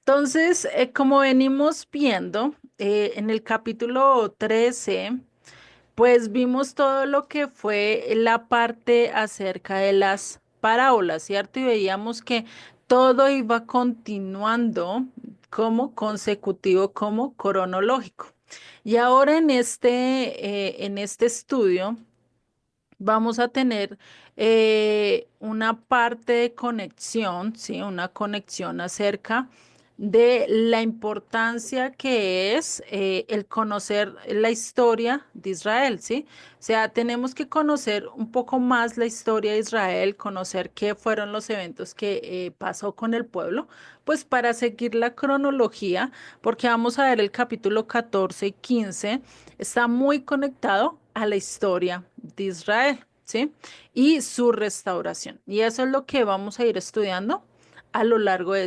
Entonces, como venimos viendo en el capítulo 13, pues vimos todo lo que fue la parte acerca de las parábolas, ¿cierto? Y veíamos que todo iba continuando como consecutivo, como cronológico. Y ahora en este estudio vamos a tener una parte de conexión, ¿sí? Una conexión acerca de la importancia que es el conocer la historia de Israel, ¿sí? O sea, tenemos que conocer un poco más la historia de Israel, conocer qué fueron los eventos que pasó con el pueblo, pues para seguir la cronología, porque vamos a ver el capítulo 14 y 15 está muy conectado a la historia de Israel, ¿sí? Y su restauración. Y eso es lo que vamos a ir estudiando a lo largo de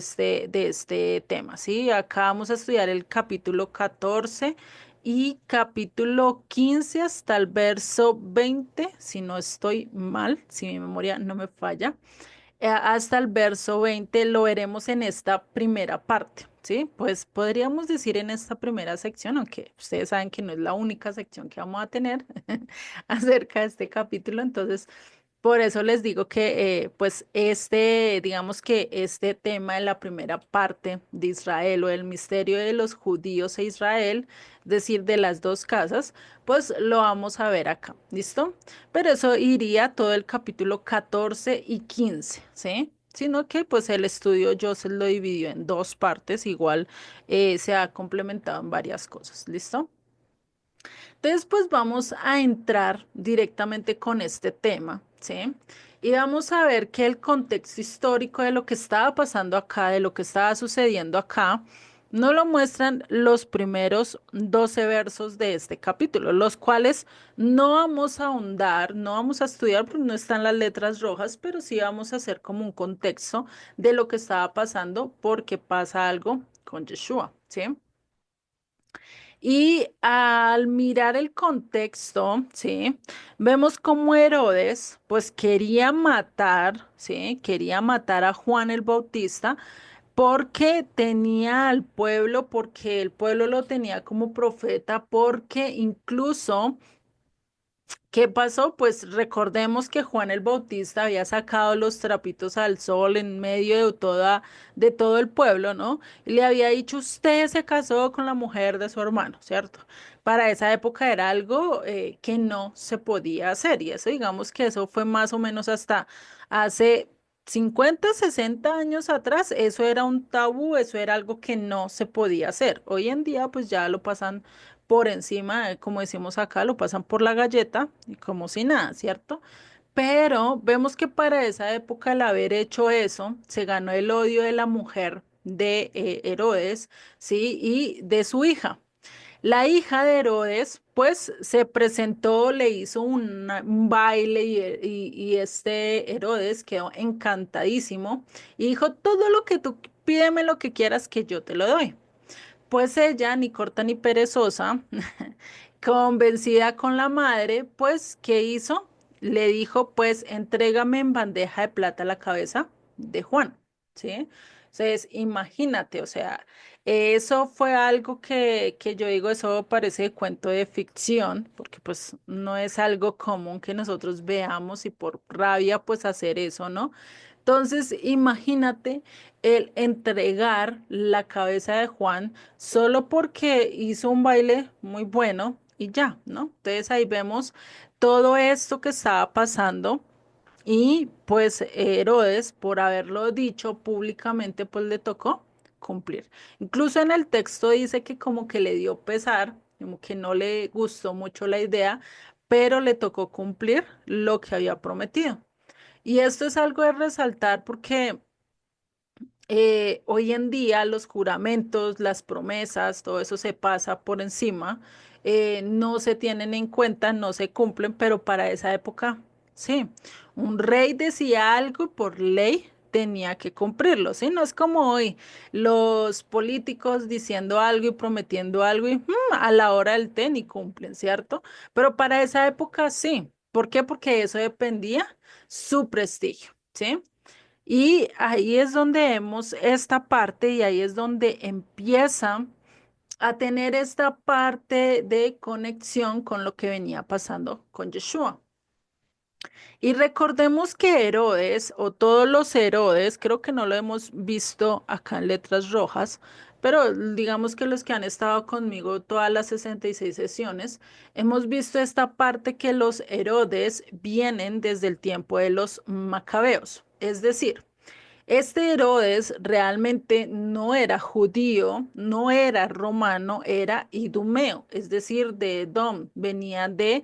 este tema, ¿sí? Acá vamos a estudiar el capítulo 14 y capítulo 15 hasta el verso 20, si no estoy mal, si mi memoria no me falla hasta el verso 20 lo veremos en esta primera parte, ¿sí? Pues podríamos decir en esta primera sección, aunque ustedes saben que no es la única sección que vamos a tener acerca de este capítulo, entonces por eso les digo que, pues, digamos que este tema de la primera parte de Israel o el misterio de los judíos e Israel, es decir, de las dos casas, pues lo vamos a ver acá, ¿listo? Pero eso iría todo el capítulo 14 y 15, ¿sí? Sino que, pues, el estudio yo se lo dividió en dos partes, igual se ha complementado en varias cosas, ¿listo? Entonces, pues vamos a entrar directamente con este tema, ¿sí? Y vamos a ver que el contexto histórico de lo que estaba pasando acá, de lo que estaba sucediendo acá, no lo muestran los primeros 12 versos de este capítulo, los cuales no vamos a ahondar, no vamos a estudiar porque no están las letras rojas, pero sí vamos a hacer como un contexto de lo que estaba pasando porque pasa algo con Yeshua, ¿sí? Y al mirar el contexto, ¿sí? Vemos cómo Herodes, pues quería matar, ¿sí? Quería matar a Juan el Bautista porque tenía al pueblo, porque el pueblo lo tenía como profeta, porque incluso ¿qué pasó? Pues recordemos que Juan el Bautista había sacado los trapitos al sol en medio de todo el pueblo, ¿no? Y le había dicho, usted se casó con la mujer de su hermano, ¿cierto? Para esa época era algo que no se podía hacer y eso digamos que eso fue más o menos hasta hace 50, 60 años atrás, eso era un tabú, eso era algo que no se podía hacer. Hoy en día pues ya lo pasan por encima, como decimos acá, lo pasan por la galleta y como si nada, ¿cierto? Pero vemos que para esa época, el haber hecho eso, se ganó el odio de la mujer de Herodes, ¿sí? Y de su hija. La hija de Herodes, pues, se presentó, le hizo un baile y este Herodes quedó encantadísimo y dijo, todo lo que tú pídeme lo que quieras que yo te lo doy. Pues ella, ni corta ni perezosa, convencida con la madre, pues, ¿qué hizo? Le dijo, pues, entrégame en bandeja de plata la cabeza de Juan, ¿sí? Entonces, imagínate, o sea, eso fue algo que yo digo, eso parece cuento de ficción, porque pues no es algo común que nosotros veamos y por rabia, pues, hacer eso, ¿no? Entonces, imagínate el entregar la cabeza de Juan solo porque hizo un baile muy bueno y ya, ¿no? Entonces ahí vemos todo esto que estaba pasando y pues Herodes, por haberlo dicho públicamente, pues le tocó cumplir. Incluso en el texto dice que como que le dio pesar, como que no le gustó mucho la idea, pero le tocó cumplir lo que había prometido. Y esto es algo de resaltar porque hoy en día los juramentos, las promesas, todo eso se pasa por encima, no se tienen en cuenta, no se cumplen, pero para esa época, sí, un rey decía algo y por ley tenía que cumplirlo, ¿sí? No es como hoy los políticos diciendo algo y prometiendo algo y a la hora del té ni cumplen, ¿cierto? Pero para esa época sí. ¿Por qué? Porque eso dependía su prestigio, ¿sí? Y ahí es donde vemos esta parte y ahí es donde empieza a tener esta parte de conexión con lo que venía pasando con Yeshua. Y recordemos que Herodes, o todos los Herodes, creo que no lo hemos visto acá en Letras Rojas, pero digamos que los que han estado conmigo todas las 66 sesiones, hemos visto esta parte que los Herodes vienen desde el tiempo de los Macabeos. Es decir, este Herodes realmente no era judío, no era romano, era idumeo, es decir, de Edom, venía de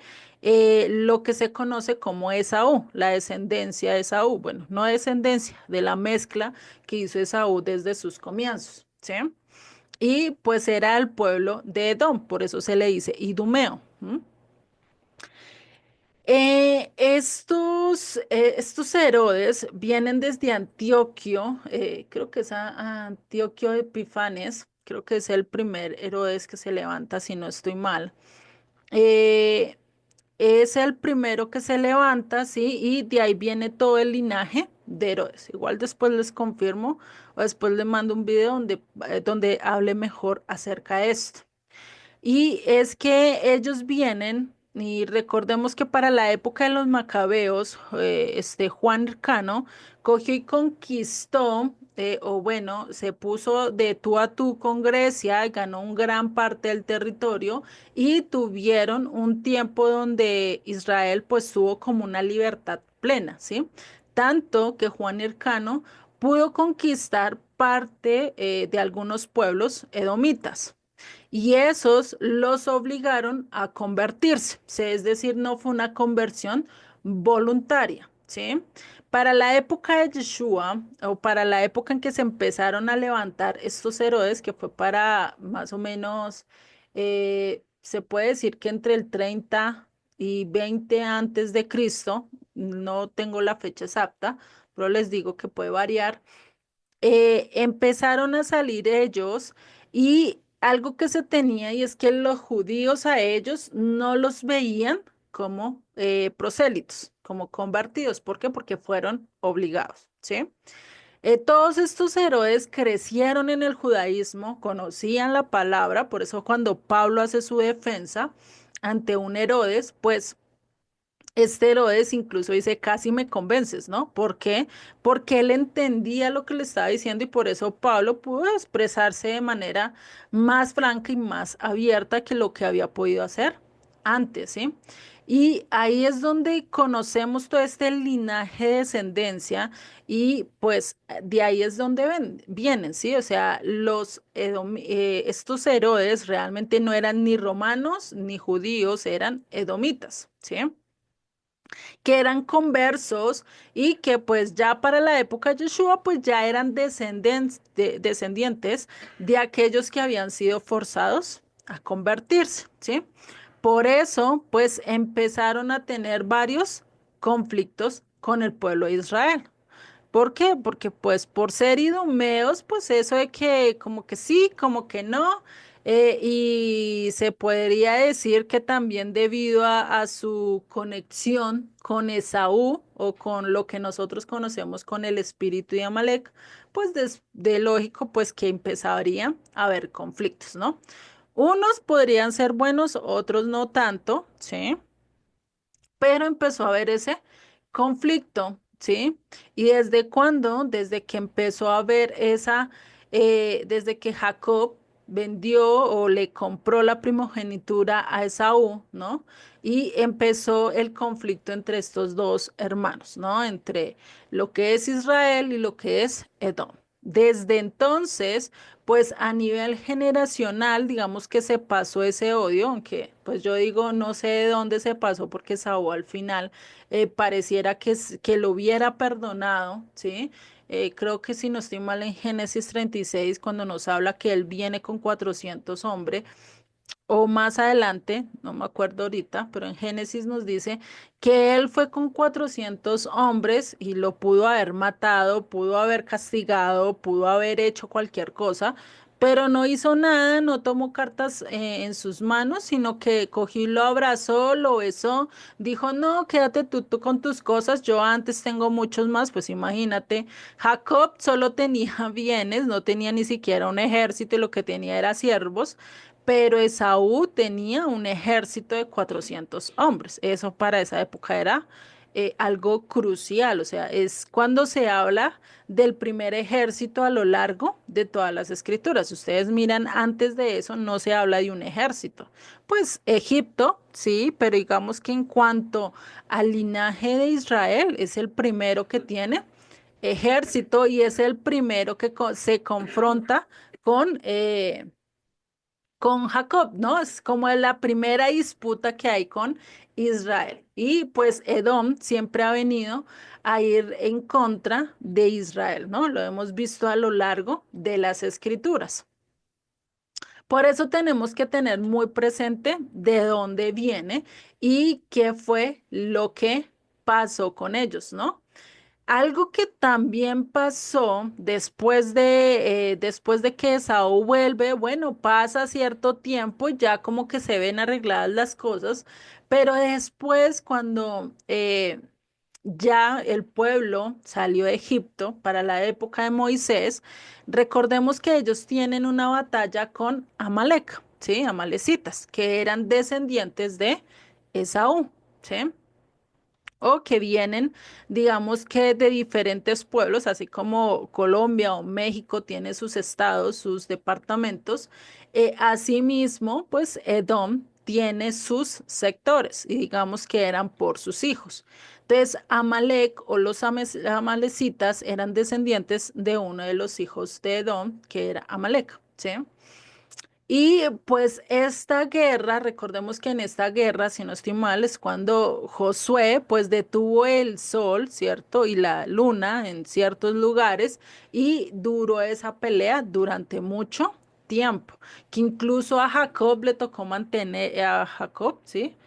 lo que se conoce como Esaú, la descendencia de Esaú, bueno, no descendencia, de la mezcla que hizo Esaú desde sus comienzos, ¿sí? Y pues era el pueblo de Edom, por eso se le dice idumeo. ¿M? Estos Herodes vienen desde Antioquio, creo que es a Antioquio Epifanes, creo que es el primer Herodes que se levanta, si no estoy mal. Eh, es el primero que se levanta, sí, y de ahí viene todo el linaje de Herodes. Igual después les confirmo o después les mando un video donde hable mejor acerca de esto. Y es que ellos vienen, y recordemos que para la época de los macabeos, Juan Hircano cogió y conquistó, o bueno, se puso de tú a tú con Grecia, ganó un gran parte del territorio y tuvieron un tiempo donde Israel pues tuvo como una libertad plena, ¿sí? Tanto que Juan Hircano pudo conquistar parte de algunos pueblos edomitas y esos los obligaron a convertirse, ¿sí? Es decir, no fue una conversión voluntaria, ¿sí? Para la época de Yeshua, o para la época en que se empezaron a levantar estos Herodes, que fue para más o menos, se puede decir que entre el 30 y 20 antes de Cristo, no tengo la fecha exacta, pero les digo que puede variar. Empezaron a salir ellos y algo que se tenía y es que los judíos a ellos no los veían como prosélitos, como convertidos. ¿Por qué? Porque fueron obligados, ¿sí? Todos estos héroes crecieron en el judaísmo, conocían la palabra, por eso cuando Pablo hace su defensa ante un Herodes, pues este Herodes incluso dice, casi me convences, ¿no? ¿Por qué? Porque él entendía lo que le estaba diciendo y por eso Pablo pudo expresarse de manera más franca y más abierta que lo que había podido hacer antes, ¿sí? Y ahí es donde conocemos todo este linaje de descendencia y pues de ahí es donde vienen, ¿sí? O sea, estos Herodes realmente no eran ni romanos ni judíos, eran edomitas, ¿sí? Que eran conversos y que pues ya para la época de Yeshua pues ya eran descendientes de aquellos que habían sido forzados a convertirse, ¿sí? Por eso pues empezaron a tener varios conflictos con el pueblo de Israel. ¿Por qué? Porque pues por ser idumeos, pues eso de que como que sí, como que no, y se podría decir que también debido a su conexión con Esaú o con lo que nosotros conocemos con el espíritu de Amalek, pues de lógico pues que empezaría a haber conflictos, ¿no? Unos podrían ser buenos, otros no tanto, ¿sí? Pero empezó a haber ese conflicto, ¿sí? ¿Y desde cuándo? Desde que empezó a haber desde que Jacob vendió o le compró la primogenitura a Esaú, ¿no? Y empezó el conflicto entre estos dos hermanos, ¿no? Entre lo que es Israel y lo que es Edom. Desde entonces, pues a nivel generacional, digamos que se pasó ese odio, aunque pues yo digo, no sé de dónde se pasó porque Saúl al final pareciera que lo hubiera perdonado, ¿sí? Creo que si no estoy mal en Génesis 36, cuando nos habla que él viene con 400 hombres, o más adelante, no me acuerdo ahorita, pero en Génesis nos dice que él fue con 400 hombres y lo pudo haber matado, pudo haber castigado, pudo haber hecho cualquier cosa, pero no hizo nada, no tomó cartas en sus manos, sino que cogió y lo abrazó, lo besó, dijo, no, quédate tú con tus cosas, yo antes tengo muchos más, pues imagínate, Jacob solo tenía bienes, no tenía ni siquiera un ejército y lo que tenía era siervos. Pero Esaú tenía un ejército de 400 hombres. Eso para esa época era algo crucial. O sea, es cuando se habla del primer ejército a lo largo de todas las escrituras. Si ustedes miran antes de eso, no se habla de un ejército. Pues Egipto, sí, pero digamos que en cuanto al linaje de Israel, es el primero que tiene ejército y es el primero que se confronta con, con Jacob, ¿no? Es como la primera disputa que hay con Israel. Y pues Edom siempre ha venido a ir en contra de Israel, ¿no? Lo hemos visto a lo largo de las escrituras. Por eso tenemos que tener muy presente de dónde viene y qué fue lo que pasó con ellos, ¿no? Algo que también pasó después de que Esaú vuelve, bueno, pasa cierto tiempo, ya como que se ven arregladas las cosas, pero después cuando ya el pueblo salió de Egipto para la época de Moisés, recordemos que ellos tienen una batalla con Amalek, ¿sí? Amalecitas, que eran descendientes de Esaú, ¿sí? O que vienen, digamos que de diferentes pueblos, así como Colombia o México tiene sus estados, sus departamentos, asimismo, pues Edom tiene sus sectores y digamos que eran por sus hijos. Entonces, Amalek o los amalecitas eran descendientes de uno de los hijos de Edom, que era Amalek, ¿sí? Y pues esta guerra, recordemos que en esta guerra, si no estoy mal, es cuando Josué pues detuvo el sol, ¿cierto? Y la luna en ciertos lugares y duró esa pelea durante mucho tiempo, que incluso a Jacob le tocó mantener, a Jacob, ¿sí?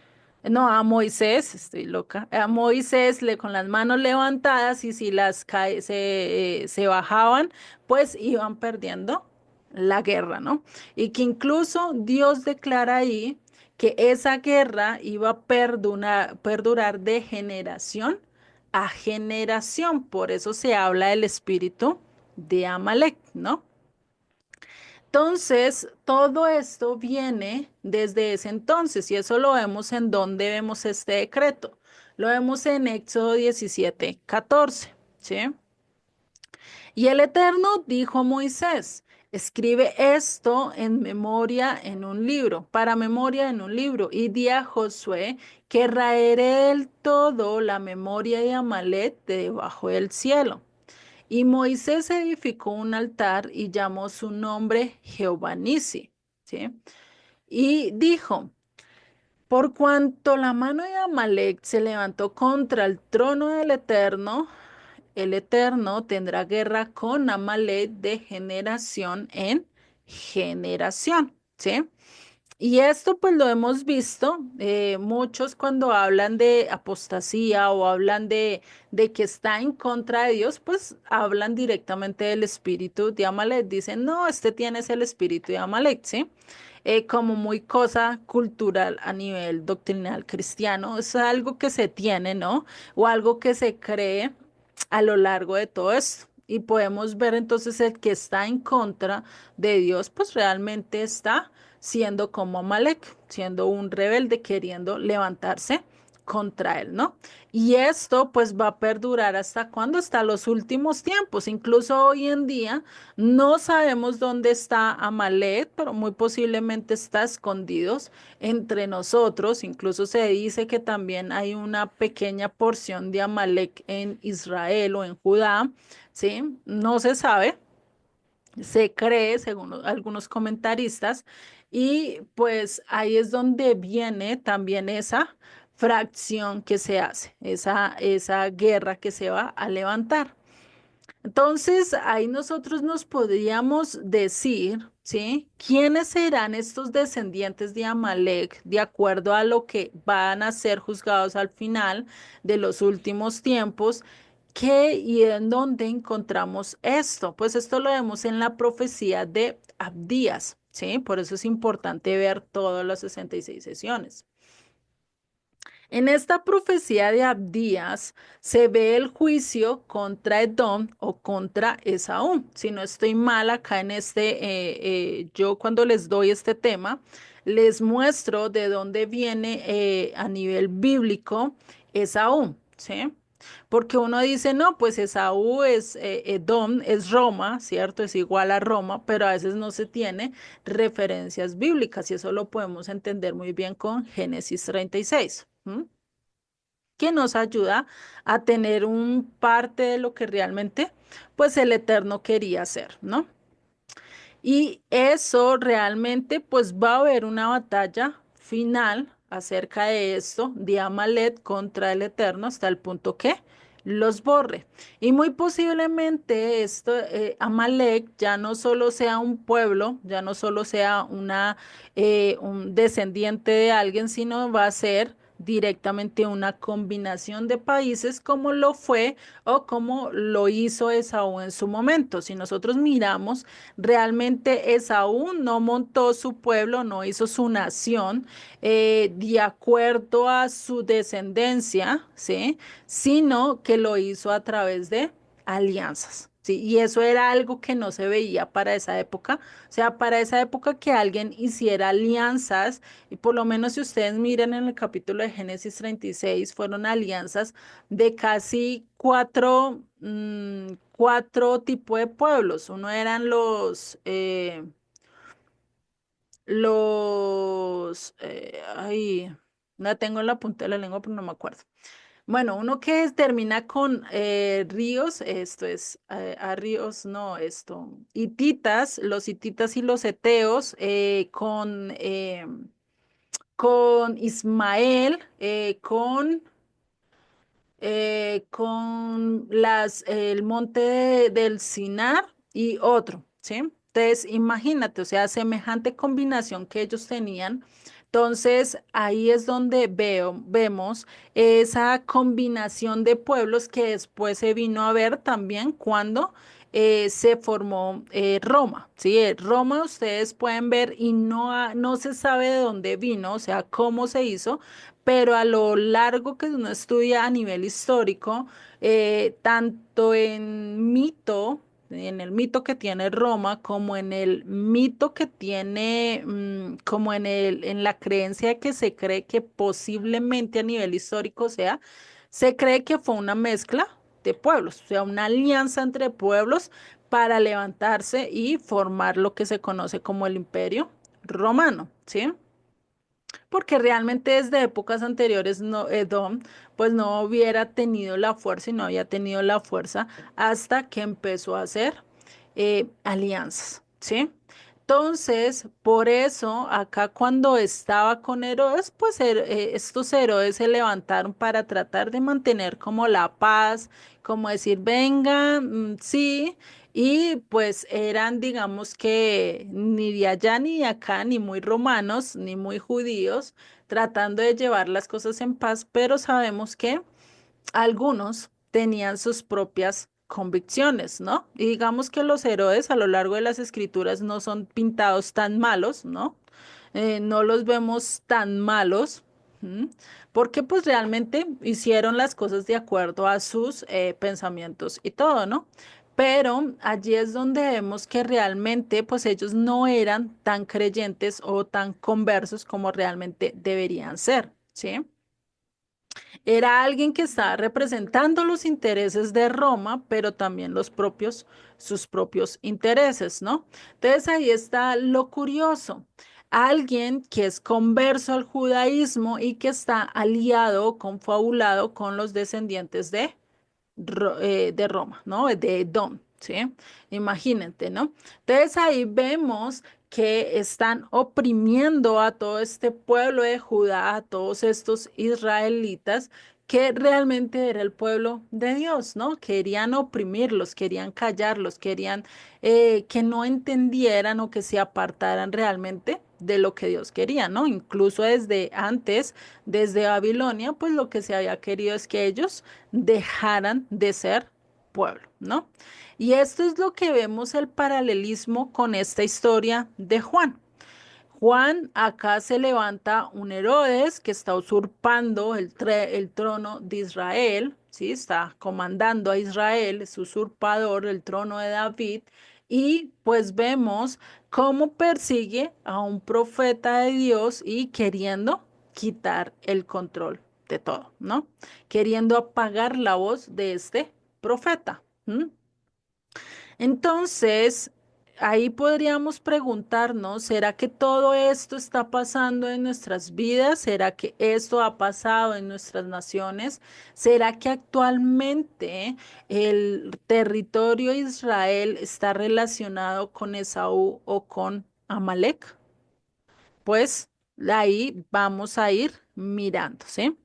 No, a Moisés, estoy loca. A Moisés le con las manos levantadas y si se bajaban, pues iban perdiendo la guerra, ¿no? Y que incluso Dios declara ahí que esa guerra iba a perdurar de generación a generación. Por eso se habla del espíritu de Amalek, ¿no? Entonces, todo esto viene desde ese entonces y eso lo vemos en donde vemos este decreto. Lo vemos en Éxodo 17:14, ¿sí? Y el Eterno dijo a Moisés, escribe esto en memoria en un libro, para memoria en un libro, y di a Josué que raeré del todo la memoria de Amalek de debajo del cielo. Y Moisés edificó un altar y llamó su nombre Jehová Nisi, ¿sí? Y dijo, por cuanto la mano de Amalek se levantó contra el trono del Eterno, el Eterno tendrá guerra con Amalek de generación en generación, ¿sí? Y esto pues lo hemos visto, muchos cuando hablan de apostasía o hablan de que está en contra de Dios, pues hablan directamente del espíritu de Amalek. Dicen, no, este tiene es el espíritu de Amalek, ¿sí? Como muy cosa cultural a nivel doctrinal cristiano, es algo que se tiene, ¿no? O algo que se cree a lo largo de todo esto. Y podemos ver entonces el que está en contra de Dios, pues realmente está siendo como Amalek, siendo un rebelde queriendo levantarse contra él, ¿no? Y esto pues va a perdurar hasta cuándo, hasta los últimos tiempos. Incluso hoy en día no sabemos dónde está Amalek, pero muy posiblemente está escondidos entre nosotros. Incluso se dice que también hay una pequeña porción de Amalek en Israel o en Judá, ¿sí? No se sabe, se cree, según algunos comentaristas, y pues ahí es donde viene también esa fracción que se hace, esa guerra que se va a levantar. Entonces, ahí nosotros nos podríamos decir, ¿sí? ¿Quiénes serán estos descendientes de Amalek de acuerdo a lo que van a ser juzgados al final de los últimos tiempos? ¿Qué y en dónde encontramos esto? Pues esto lo vemos en la profecía de Abdías, ¿sí? Por eso es importante ver todas las 66 sesiones. En esta profecía de Abdías se ve el juicio contra Edom o contra Esaú. Si no estoy mal acá en yo cuando les doy este tema, les muestro de dónde viene a nivel bíblico Esaú, ¿sí? Porque uno dice, no, pues Esaú es Edom, es Roma, ¿cierto? Es igual a Roma, pero a veces no se tiene referencias bíblicas y eso lo podemos entender muy bien con Génesis 36. ¿M? Que nos ayuda a tener un parte de lo que realmente, pues el Eterno quería hacer, ¿no? Y eso realmente, pues va a haber una batalla final acerca de esto, de Amalek contra el Eterno, hasta el punto que los borre. Y muy posiblemente esto, Amalek ya no solo sea un pueblo, ya no solo sea un descendiente de alguien, sino va a ser directamente una combinación de países como lo fue o como lo hizo Esaú en su momento. Si nosotros miramos, realmente Esaú no montó su pueblo, no hizo su nación de acuerdo a su descendencia, ¿sí? Sino que lo hizo a través de alianzas. Sí, y eso era algo que no se veía para esa época. O sea, para esa época que alguien hiciera alianzas, y por lo menos si ustedes miran en el capítulo de Génesis 36, fueron alianzas de casi cuatro tipos de pueblos. Uno eran ay, la tengo en la punta de la lengua, pero no me acuerdo. Bueno, uno que termina con ríos, esto es, a ríos, no, hititas, los hititas y los eteos, con Ismael, con el monte del Sinar y otro, ¿sí? Entonces, imagínate, o sea, semejante combinación que ellos tenían. Entonces, ahí es donde vemos esa combinación de pueblos que después se vino a ver también cuando se formó Roma, ¿sí? Roma ustedes pueden ver y no se sabe de dónde vino, o sea, cómo se hizo, pero a lo largo que uno estudia a nivel histórico, tanto en el mito que tiene Roma, como en el mito que tiene, como en la creencia de que se cree que posiblemente a nivel histórico sea, se cree que fue una mezcla de pueblos, o sea, una alianza entre pueblos para levantarse y formar lo que se conoce como el Imperio Romano, ¿sí? Porque realmente desde épocas anteriores Edom pues no hubiera tenido la fuerza y no había tenido la fuerza hasta que empezó a hacer alianzas, ¿sí? Entonces, por eso acá cuando estaba con Herodes, pues estos héroes se levantaron para tratar de mantener como la paz, como decir, venga, sí, y pues eran, digamos que ni de allá ni de acá, ni muy romanos, ni muy judíos, tratando de llevar las cosas en paz, pero sabemos que algunos tenían sus propias convicciones, ¿no? Y digamos que los héroes a lo largo de las escrituras no son pintados tan malos, ¿no? No los vemos tan malos, ¿m? Porque pues realmente hicieron las cosas de acuerdo a sus pensamientos y todo, ¿no? Pero allí es donde vemos que realmente pues ellos no eran tan creyentes o tan conversos como realmente deberían ser, ¿sí? Era alguien que estaba representando los intereses de Roma, pero también sus propios intereses, ¿no? Entonces ahí está lo curioso. Alguien que es converso al judaísmo y que está aliado, confabulado con los descendientes de Roma, ¿no? De Edom, ¿sí? Imagínate, ¿no? Entonces ahí vemos que están oprimiendo a todo este pueblo de Judá, a todos estos israelitas, que realmente era el pueblo de Dios, ¿no? Querían oprimirlos, querían callarlos, querían que no entendieran o que se apartaran realmente de lo que Dios quería, ¿no? Incluso desde antes, desde Babilonia, pues lo que se había querido es que ellos dejaran de ser pueblo, ¿no? Y esto es lo que vemos el paralelismo con esta historia de Juan. Juan, acá se levanta un Herodes que está usurpando el trono de Israel, ¿sí? Está comandando a Israel, es usurpador del trono de David, y pues vemos cómo persigue a un profeta de Dios y queriendo quitar el control de todo, ¿no? Queriendo apagar la voz de este profeta. ¿M? Entonces, ahí podríamos preguntarnos, ¿será que todo esto está pasando en nuestras vidas? ¿Será que esto ha pasado en nuestras naciones? ¿Será que actualmente el territorio de Israel está relacionado con Esaú o con Amalek? Pues ahí vamos a ir mirando, ¿sí?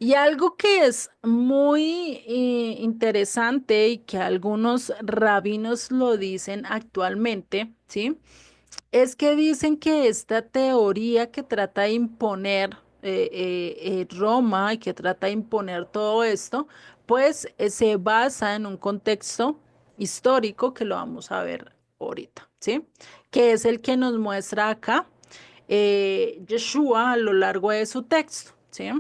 Y algo que es muy interesante y que algunos rabinos lo dicen actualmente, ¿sí? Es que dicen que esta teoría que trata de imponer Roma y que trata de imponer todo esto, pues se basa en un contexto histórico que lo vamos a ver ahorita, ¿sí? Que es el que nos muestra acá Yeshua a lo largo de su texto, ¿sí?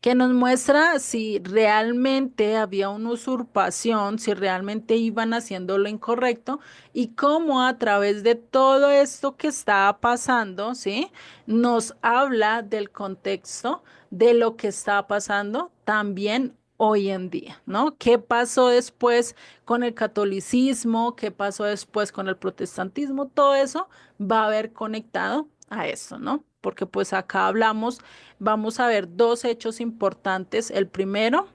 Que nos muestra si realmente había una usurpación, si realmente iban haciendo lo incorrecto y cómo a través de todo esto que estaba pasando, ¿sí? Nos habla del contexto de lo que está pasando también hoy en día, ¿no? ¿Qué pasó después con el catolicismo? ¿Qué pasó después con el protestantismo? Todo eso va a haber conectado a esto, ¿no? Porque pues acá hablamos. Vamos a ver dos hechos importantes. El primero,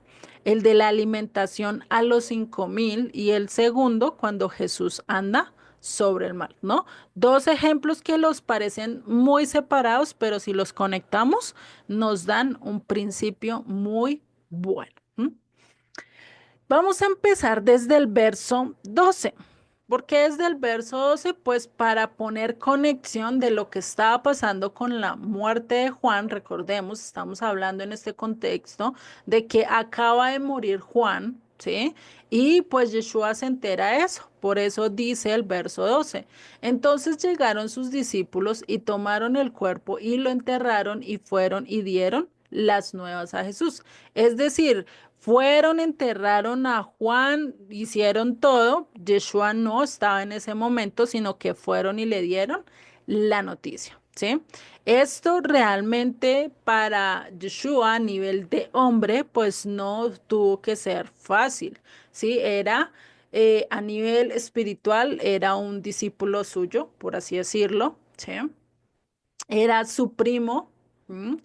el de la alimentación a los 5.000 y el segundo, cuando Jesús anda sobre el mar, ¿no? Dos ejemplos que los parecen muy separados, pero si los conectamos, nos dan un principio muy bueno. ¿M? Vamos a empezar desde el verso 12. ¿Por qué desde el verso 12? Pues para poner conexión de lo que estaba pasando con la muerte de Juan. Recordemos, estamos hablando en este contexto de que acaba de morir Juan, ¿sí? Y pues Yeshua se entera de eso. Por eso dice el verso 12. Entonces llegaron sus discípulos y tomaron el cuerpo y lo enterraron y fueron y dieron las nuevas a Jesús. Es decir, fueron, enterraron a Juan, hicieron todo. Yeshua no estaba en ese momento, sino que fueron y le dieron la noticia, ¿sí? Esto realmente para Yeshua a nivel de hombre, pues no tuvo que ser fácil, ¿sí? Era a nivel espiritual, era un discípulo suyo, por así decirlo, ¿sí? Era su primo, ¿m?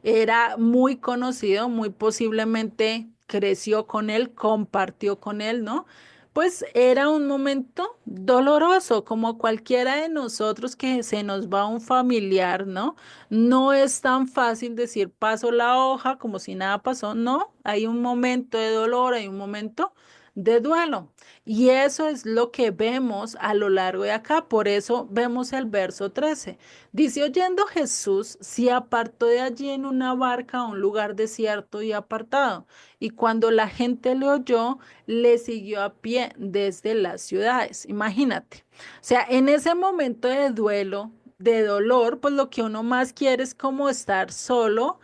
Era muy conocido, muy posiblemente creció con él, compartió con él, ¿no? Pues era un momento doloroso, como cualquiera de nosotros que se nos va un familiar, ¿no? No es tan fácil decir paso la hoja como si nada pasó, no, hay un momento de dolor, hay un momento de duelo. Y eso es lo que vemos a lo largo de acá, por eso vemos el verso 13. Dice, oyendo Jesús, se apartó de allí en una barca a un lugar desierto y apartado. Y cuando la gente le oyó, le siguió a pie desde las ciudades. Imagínate. O sea, en ese momento de duelo, de dolor, pues lo que uno más quiere es como estar solo,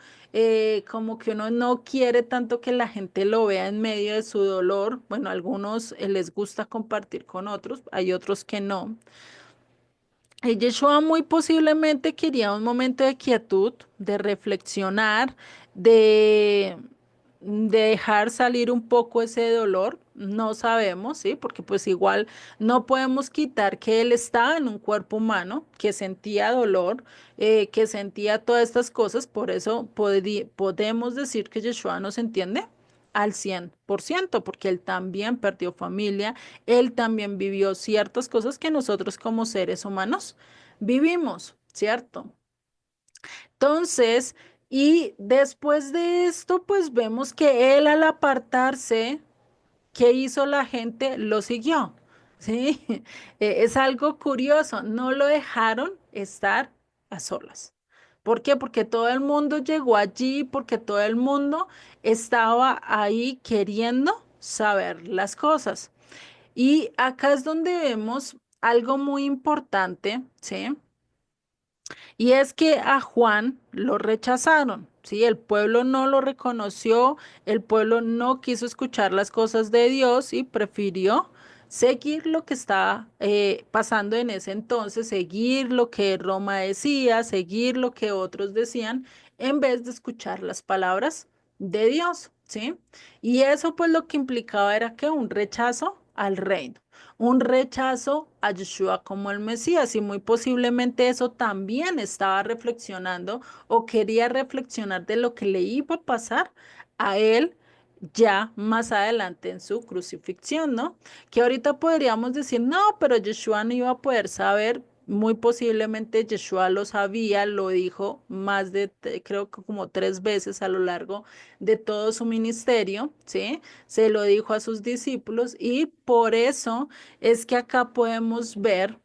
como que uno no quiere tanto que la gente lo vea en medio de su dolor. Bueno, a algunos les gusta compartir con otros, hay otros que no. Yeshua muy posiblemente quería un momento de quietud, de reflexionar, de, de dejar salir un poco ese dolor. No sabemos, ¿sí? Porque pues igual no podemos quitar que él estaba en un cuerpo humano, que sentía dolor, que sentía todas estas cosas. Por eso podemos decir que Yeshua nos entiende al 100%, porque él también perdió familia, él también vivió ciertas cosas que nosotros como seres humanos vivimos, ¿cierto? Entonces, y después de esto, pues vemos que él al apartarse, ¿qué hizo la gente? Lo siguió. Sí, es algo curioso, no lo dejaron estar a solas. ¿Por qué? Porque todo el mundo llegó allí, porque todo el mundo estaba ahí queriendo saber las cosas. Y acá es donde vemos algo muy importante, ¿sí? Y es que a Juan lo rechazaron, ¿sí? El pueblo no lo reconoció, el pueblo no quiso escuchar las cosas de Dios y prefirió seguir lo que estaba pasando en ese entonces, seguir lo que Roma decía, seguir lo que otros decían, en vez de escuchar las palabras de Dios, ¿sí? Y eso pues lo que implicaba era que un rechazo al reino, un rechazo a Yeshua como el Mesías, y muy posiblemente eso también estaba reflexionando o quería reflexionar de lo que le iba a pasar a él ya más adelante en su crucifixión, ¿no? Que ahorita podríamos decir, no, pero Yeshua no iba a poder saber. Muy posiblemente Yeshua lo sabía, lo dijo más de, creo que como 3 veces a lo largo de todo su ministerio, ¿sí? Se lo dijo a sus discípulos y por eso es que acá podemos ver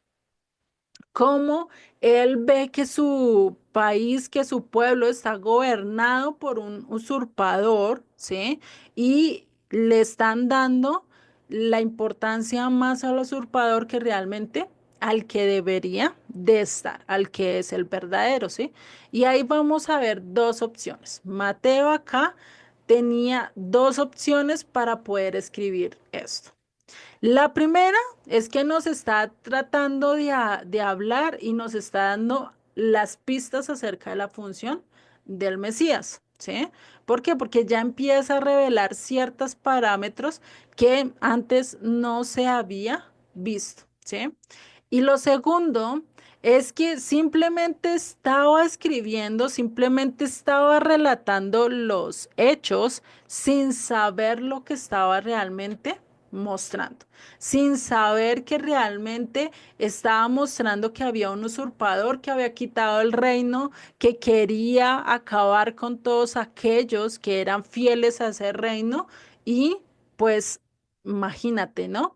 cómo él ve que su país, que su pueblo está gobernado por un usurpador, ¿sí? Y le están dando la importancia más al usurpador que realmente al que debería de estar, al que es el verdadero, ¿sí? Y ahí vamos a ver dos opciones. Mateo acá tenía dos opciones para poder escribir esto. La primera es que nos está tratando de hablar y nos está dando las pistas acerca de la función del Mesías, ¿sí? ¿Por qué? Porque ya empieza a revelar ciertos parámetros que antes no se había visto, ¿sí? Y lo segundo es que simplemente estaba escribiendo, simplemente estaba relatando los hechos sin saber lo que estaba realmente mostrando, sin saber que realmente estaba mostrando que había un usurpador que había quitado el reino, que quería acabar con todos aquellos que eran fieles a ese reino y pues imagínate, ¿no?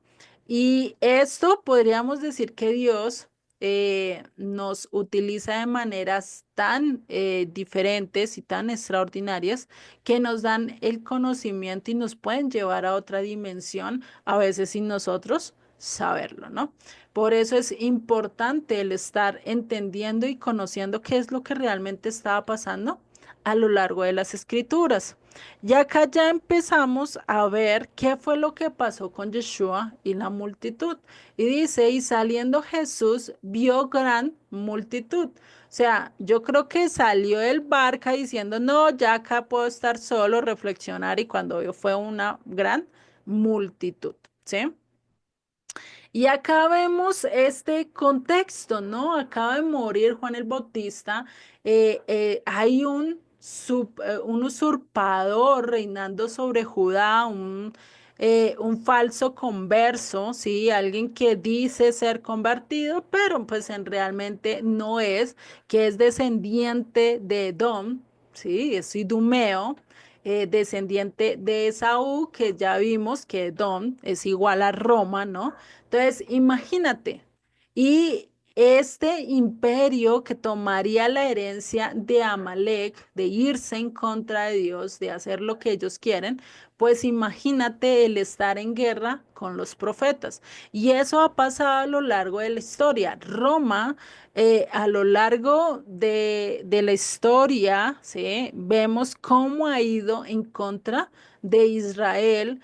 Y esto podríamos decir que Dios nos utiliza de maneras tan diferentes y tan extraordinarias que nos dan el conocimiento y nos pueden llevar a otra dimensión, a veces sin nosotros saberlo, ¿no? Por eso es importante el estar entendiendo y conociendo qué es lo que realmente estaba pasando a lo largo de las escrituras. Y acá ya empezamos a ver qué fue lo que pasó con Yeshua y la multitud. Y dice, y saliendo Jesús vio gran multitud. O sea, yo creo que salió del barca diciendo, no, ya acá puedo estar solo, reflexionar, y cuando vio fue una gran multitud, ¿sí? Y acá vemos este contexto, ¿no? Acaba de morir Juan el Bautista. Hay un usurpador reinando sobre Judá, un falso converso, ¿sí? Alguien que dice ser convertido, pero pues en realmente no es, que es descendiente de Edom, ¿sí? Es idumeo. Descendiente de Esaú, que ya vimos que Edom es igual a Roma, ¿no? Entonces, imagínate, y este imperio que tomaría la herencia de Amalek, de irse en contra de Dios, de hacer lo que ellos quieren, pues imagínate el estar en guerra con los profetas. Y eso ha pasado a lo largo de la historia. Roma, a lo largo de la historia, ¿sí? Vemos cómo ha ido en contra de Israel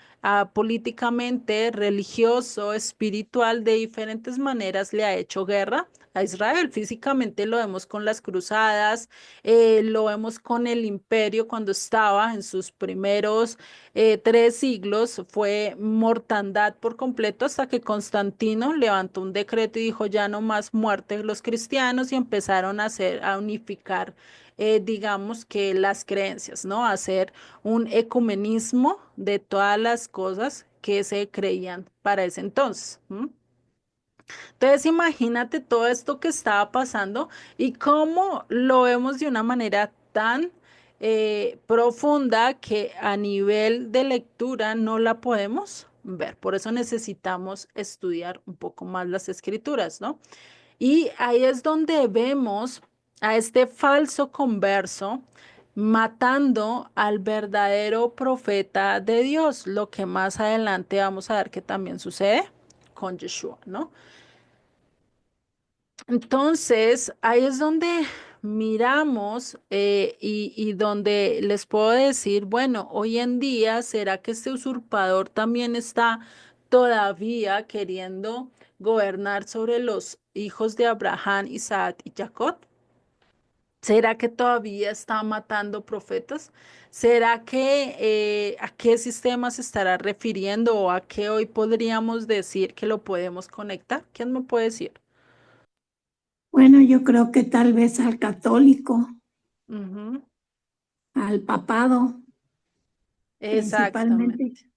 políticamente, religioso, espiritual, de diferentes maneras le ha hecho guerra a Israel. Físicamente lo vemos con las cruzadas, lo vemos con el imperio cuando estaba en sus primeros 3 siglos, fue mortandad por completo hasta que Constantino levantó un decreto y dijo ya no más muerte de los cristianos y empezaron a hacer, a unificar. Digamos que las creencias, ¿no? A hacer un ecumenismo de todas las cosas que se creían para ese entonces. ¿M? Entonces, imagínate todo esto que estaba pasando y cómo lo vemos de una manera tan profunda que a nivel de lectura no la podemos ver. Por eso necesitamos estudiar un poco más las escrituras, ¿no? Y ahí es donde vemos a este falso converso matando al verdadero profeta de Dios, lo que más adelante vamos a ver que también sucede con Yeshua, ¿no? Entonces, ahí es donde miramos y donde les puedo decir, bueno, hoy en día, ¿será que este usurpador también está todavía queriendo gobernar sobre los hijos de Abraham, Isaac y Jacob? ¿Será que todavía está matando profetas? ¿Será que a qué sistema se estará refiriendo o a qué hoy podríamos decir que lo podemos conectar? ¿Quién me puede decir? Bueno, yo creo que tal vez al católico, Ujú. al papado principalmente. Exactamente.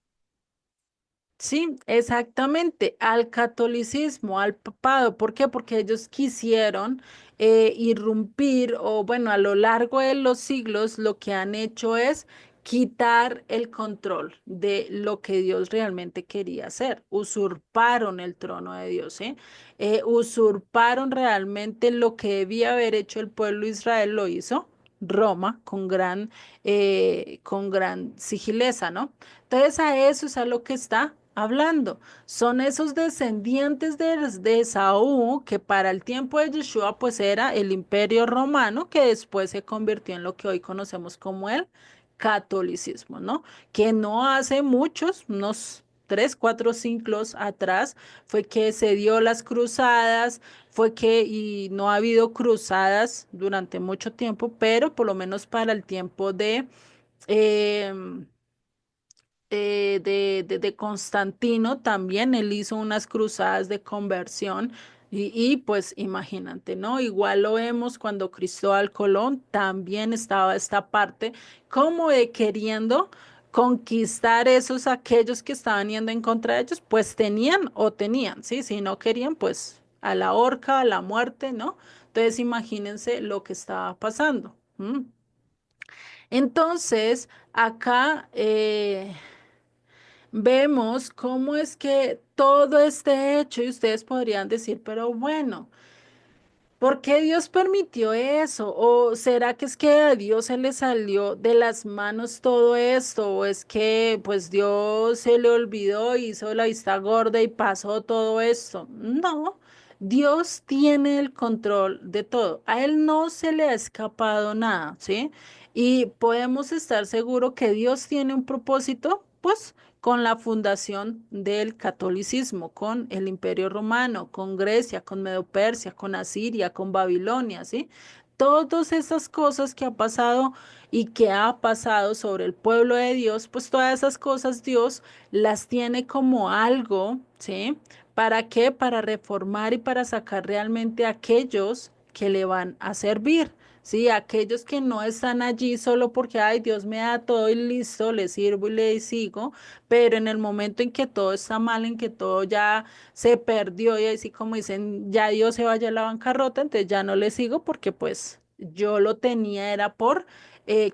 Sí, exactamente, al catolicismo, al papado. ¿Por qué? Porque ellos quisieron irrumpir o bueno, a lo largo de los siglos lo que han hecho es quitar el control de lo que Dios realmente quería hacer. Usurparon el trono de Dios, ¿eh? Usurparon realmente lo que debía haber hecho el pueblo de Israel, lo hizo Roma con gran sigileza, ¿no? Entonces a eso es a lo que está hablando. Son esos descendientes de Esaú que para el tiempo de Yeshua pues era el imperio romano que después se convirtió en lo que hoy conocemos como el catolicismo, ¿no? Que no hace muchos, unos 3, 4 siglos atrás, fue que se dio las cruzadas, fue que, y no ha habido cruzadas durante mucho tiempo, pero por lo menos para el tiempo em, de Constantino también, él hizo unas cruzadas de conversión pues imagínate, ¿no? Igual lo vemos cuando Cristóbal Colón también estaba esta parte como de queriendo conquistar esos aquellos que estaban yendo en contra de ellos, pues tenían, ¿sí? Si no querían, pues a la horca, a la muerte, ¿no? Entonces imagínense lo que estaba pasando. ¿M? Entonces, acá vemos cómo es que todo este hecho, y ustedes podrían decir, pero bueno, ¿por qué Dios permitió eso? ¿O será que es que a Dios se le salió de las manos todo esto? ¿O es que pues Dios se le olvidó, hizo la vista gorda y pasó todo esto? No, Dios tiene el control de todo. A Él no se le ha escapado nada, ¿sí? Y podemos estar seguros que Dios tiene un propósito, pues con la fundación del catolicismo, con el Imperio Romano, con Grecia, con Medo-Persia, con Asiria, con Babilonia, ¿sí? Todas esas cosas que ha pasado y que ha pasado sobre el pueblo de Dios, pues todas esas cosas Dios las tiene como algo, ¿sí? ¿Para qué? Para reformar y para sacar realmente a aquellos que le van a servir. Sí, aquellos que no están allí solo porque, ay, Dios me da todo y listo, le sirvo y le sigo, pero en el momento en que todo está mal, en que todo ya se perdió y así como dicen, ya Dios se vaya a la bancarrota, entonces ya no le sigo porque pues yo lo tenía era por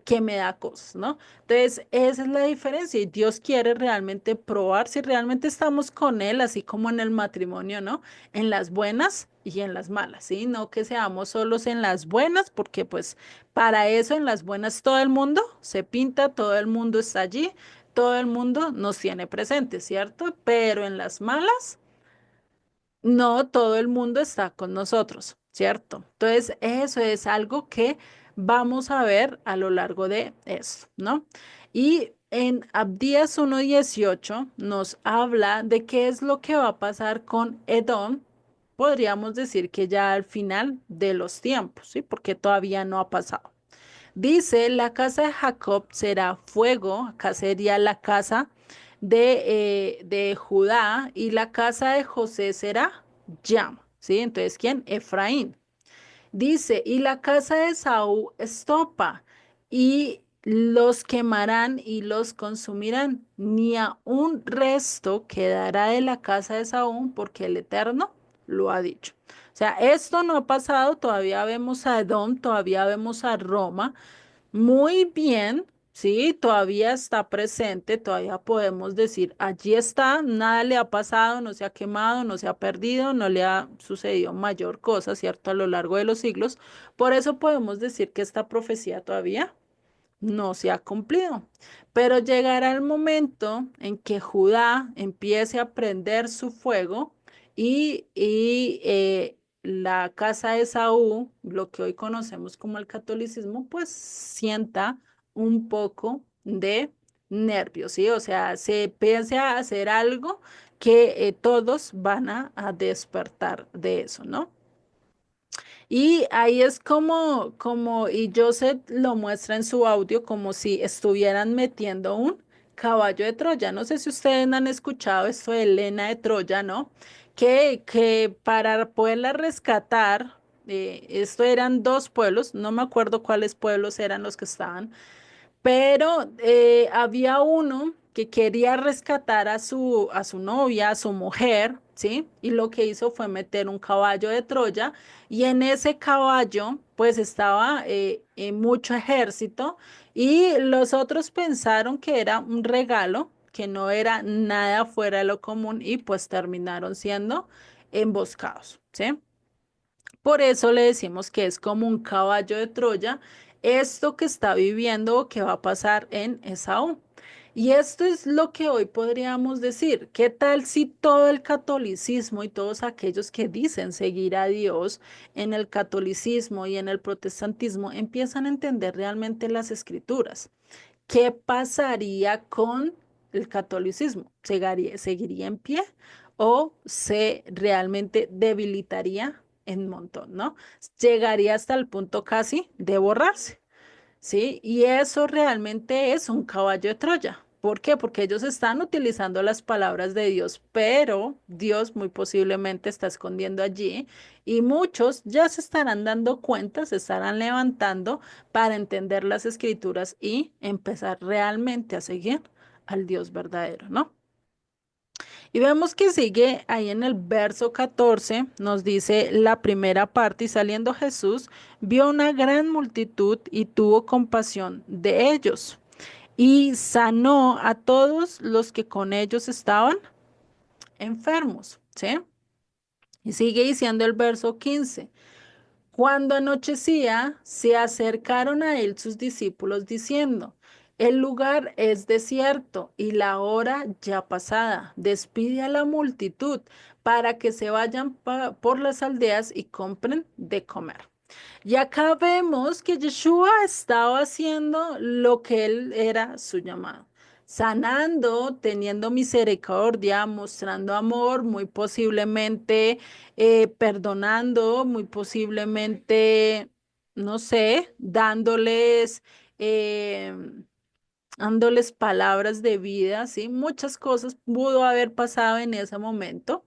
que me da cosas, ¿no? Entonces esa es la diferencia y Dios quiere realmente probar si realmente estamos con Él, así como en el matrimonio, ¿no? En las buenas y en las malas, ¿sí? No que seamos solos en las buenas, porque pues para eso en las buenas todo el mundo se pinta, todo el mundo está allí, todo el mundo nos tiene presente, ¿cierto? Pero en las malas, no todo el mundo está con nosotros, ¿cierto? Entonces, eso es algo que vamos a ver a lo largo de esto, ¿no? Y en Abdías 1:18 nos habla de qué es lo que va a pasar con Edom. Podríamos decir que ya al final de los tiempos, ¿sí? Porque todavía no ha pasado. Dice, la casa de Jacob será fuego, acá sería la casa de Judá, y la casa de José será llama, ¿sí? Entonces, ¿quién? Efraín. Dice, y la casa de Saúl estopa, y los quemarán y los consumirán, ni a un resto quedará de la casa de Saúl, porque el Eterno lo ha dicho. O sea, esto no ha pasado, todavía vemos a Edom, todavía vemos a Roma, muy bien, Sí, todavía está presente, todavía podemos decir, allí está, nada le ha pasado, no se ha quemado, no se ha perdido, no le ha sucedido mayor cosa, ¿cierto? A lo largo de los siglos. Por eso podemos decir que esta profecía todavía no se ha cumplido. Pero llegará el momento en que Judá empiece a prender su fuego y la casa de Saúl, lo que hoy conocemos como el catolicismo, pues sienta un poco de nervios, ¿sí? O sea, se empiece a hacer algo que todos van a despertar de eso, ¿no? Y ahí es y Joseph lo muestra en su audio como si estuvieran metiendo un caballo de Troya. No sé si ustedes han escuchado esto de Helena de Troya, ¿no? Que para poderla rescatar, esto eran dos pueblos, no me acuerdo cuáles pueblos eran los que estaban, pero había uno que quería rescatar a su novia, a su mujer, ¿sí? Y lo que hizo fue meter un caballo de Troya y en ese caballo pues estaba mucho ejército y los otros pensaron que era un regalo, que no era nada fuera de lo común y pues terminaron siendo emboscados, ¿sí? Por eso le decimos que es como un caballo de Troya, esto que está viviendo o que va a pasar en Esaú. Y esto es lo que hoy podríamos decir. ¿Qué tal si todo el catolicismo y todos aquellos que dicen seguir a Dios en el catolicismo y en el protestantismo empiezan a entender realmente las escrituras? ¿Qué pasaría con el catolicismo? ¿Seguiría en pie o se realmente debilitaría en un montón, ¿no? Llegaría hasta el punto casi de borrarse. ¿Sí? Y eso realmente es un caballo de Troya. ¿Por qué? Porque ellos están utilizando las palabras de Dios, pero Dios muy posiblemente está escondiendo allí y muchos ya se estarán dando cuenta, se estarán levantando para entender las escrituras y empezar realmente a seguir al Dios verdadero, ¿no? Y vemos que sigue ahí en el verso 14, nos dice la primera parte, y saliendo Jesús, vio una gran multitud y tuvo compasión de ellos, y sanó a todos los que con ellos estaban enfermos, ¿sí? Y sigue diciendo el verso 15. Cuando anochecía, se acercaron a él sus discípulos diciendo, el lugar es desierto y la hora ya pasada. Despide a la multitud para que se vayan por las aldeas y compren de comer. Y acá vemos que Yeshua estaba haciendo lo que él era su llamado, sanando, teniendo misericordia, mostrando amor, muy posiblemente perdonando, muy posiblemente, no sé, eh, dándoles palabras de vida, ¿sí? Muchas cosas pudo haber pasado en ese momento.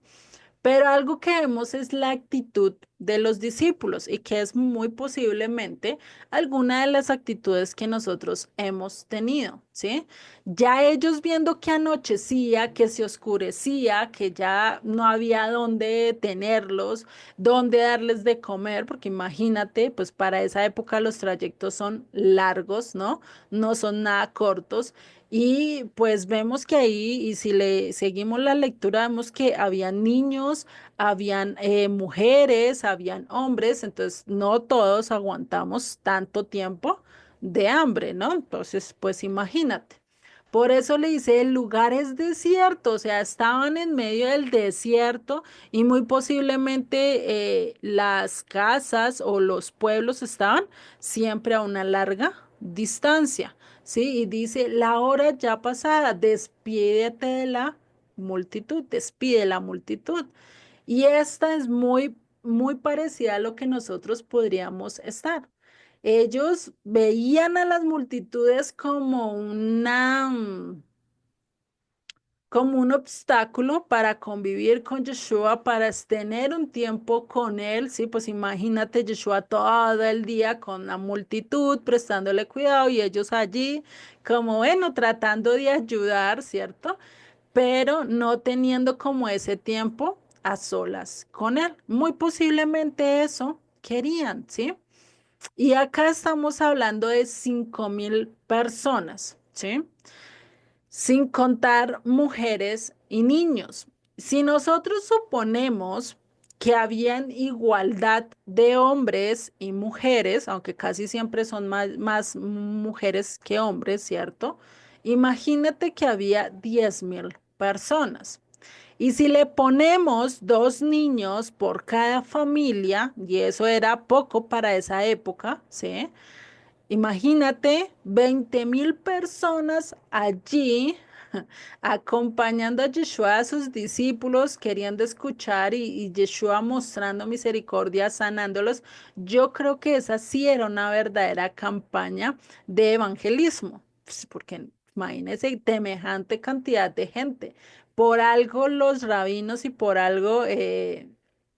Pero algo que vemos es la actitud de los discípulos y que es muy posiblemente alguna de las actitudes que nosotros hemos tenido, ¿sí? Ya ellos viendo que anochecía, que se oscurecía, que ya no había dónde tenerlos, dónde darles de comer, porque imagínate, pues para esa época los trayectos son largos, ¿no? No son nada cortos. Y pues vemos que ahí, y si le seguimos la lectura, vemos que habían niños, habían mujeres, habían hombres, entonces no todos aguantamos tanto tiempo de hambre, ¿no? Entonces, pues imagínate. Por eso le dice, el lugar es desierto, o sea, estaban en medio del desierto y muy posiblemente las casas o los pueblos estaban siempre a una larga distancia. Sí, y dice, la hora ya pasada, despídete de la multitud, despide la multitud. Y esta es muy parecida a lo que nosotros podríamos estar. Ellos veían a las multitudes como como un obstáculo para convivir con Yeshua, para tener un tiempo con él, sí, pues imagínate Yeshua todo el día con la multitud, prestándole cuidado y ellos allí, como bueno, tratando de ayudar, ¿cierto? Pero no teniendo como ese tiempo a solas con él. Muy posiblemente eso querían, ¿sí? Y acá estamos hablando de 5.000 personas, ¿sí? Sin contar mujeres y niños. Si nosotros suponemos que habían igualdad de hombres y mujeres, aunque casi siempre son más mujeres que hombres, ¿cierto? Imagínate que había 10.000 personas. Y si le ponemos dos niños por cada familia, y eso era poco para esa época, ¿sí? Imagínate 20.000 personas allí acompañando a Yeshua a sus discípulos, queriendo escuchar y Yeshua mostrando misericordia, sanándolos. Yo creo que esa sí era una verdadera campaña de evangelismo, pues, porque imagínese semejante cantidad de gente. Por algo los rabinos y por algo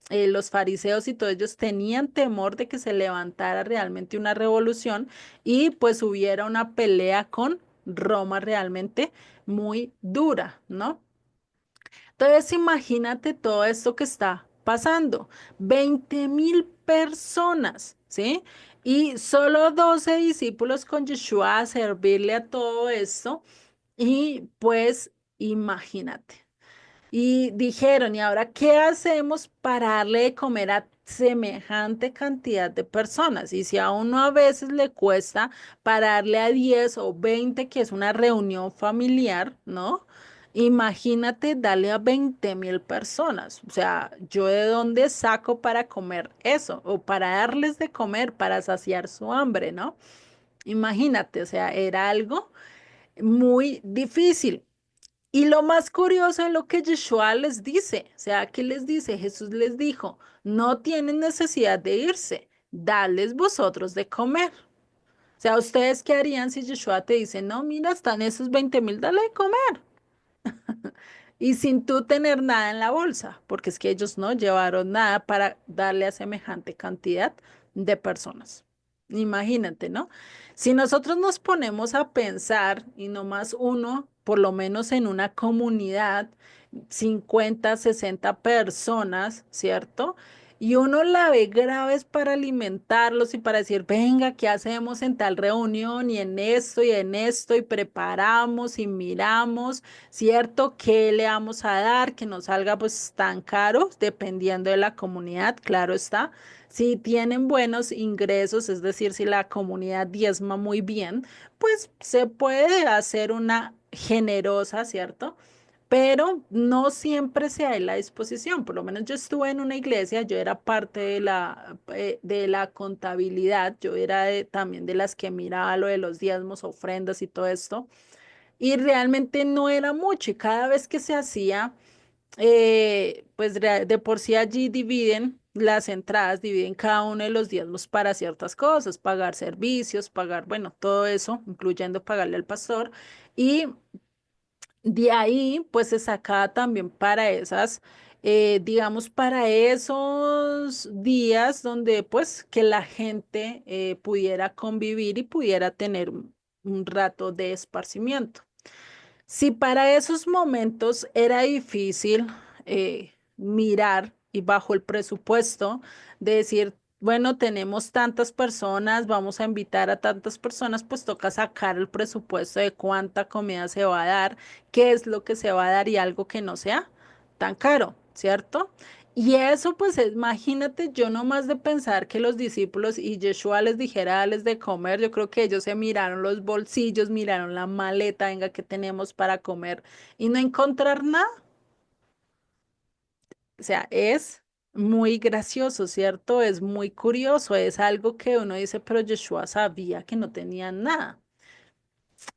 los fariseos y todos ellos tenían temor de que se levantara realmente una revolución y pues hubiera una pelea con Roma realmente muy dura, ¿no? Entonces imagínate todo esto que está pasando. 20.000 personas, ¿sí? Y solo 12 discípulos con Yeshua a servirle a todo esto. Y pues imagínate. Y dijeron, ¿y ahora qué hacemos para darle de comer a semejante cantidad de personas? Y si a uno a veces le cuesta pararle a 10 o 20, que es una reunión familiar, ¿no? Imagínate darle a 20.000 personas. O sea, ¿yo de dónde saco para comer eso? O para darles de comer, para saciar su hambre, ¿no? Imagínate, o sea, era algo muy difícil. Y lo más curioso es lo que Yeshua les dice, o sea, ¿qué les dice? Jesús les dijo, no tienen necesidad de irse, dales vosotros de comer. O sea, ¿ustedes qué harían si Yeshua te dice, no, mira, están esos 20.000, dale de comer? Y sin tú tener nada en la bolsa, porque es que ellos no llevaron nada para darle a semejante cantidad de personas. Imagínate, ¿no? Si nosotros nos ponemos a pensar, y no más uno, por lo menos en una comunidad, 50 60 personas, ¿cierto? Y uno la ve graves para alimentarlos y para decir, venga, ¿qué hacemos en tal reunión y en esto y preparamos y miramos? ¿Cierto? ¿Qué le vamos a dar? Que no salga pues tan caro, dependiendo de la comunidad, claro está. Si tienen buenos ingresos, es decir, si la comunidad diezma muy bien, pues se puede hacer una generosa, ¿cierto? Pero no siempre se hay la disposición. Por lo menos yo estuve en una iglesia, yo era parte de la contabilidad, yo era también de las que miraba lo de los diezmos, ofrendas y todo esto. Y realmente no era mucho y cada vez que se hacía, pues de por sí allí dividen las entradas, dividen cada uno de los diezmos para ciertas cosas, pagar servicios, pagar, bueno, todo eso, incluyendo pagarle al pastor. Y de ahí, pues se sacaba también para esas, digamos, para esos días donde, pues, que la gente pudiera convivir y pudiera tener un rato de esparcimiento. Si para esos momentos era difícil mirar y bajo el presupuesto de decir, bueno, tenemos tantas personas, vamos a invitar a tantas personas, pues toca sacar el presupuesto de cuánta comida se va a dar, qué es lo que se va a dar y algo que no sea tan caro, ¿cierto? Y eso, pues, imagínate, yo no más de pensar que los discípulos y Yeshua les dijera, dales de comer, yo creo que ellos se miraron los bolsillos, miraron la maleta, venga, ¿qué tenemos para comer? Y no encontrar nada. O sea, es muy gracioso, ¿cierto? Es muy curioso, es algo que uno dice, pero Yeshua sabía que no tenían nada.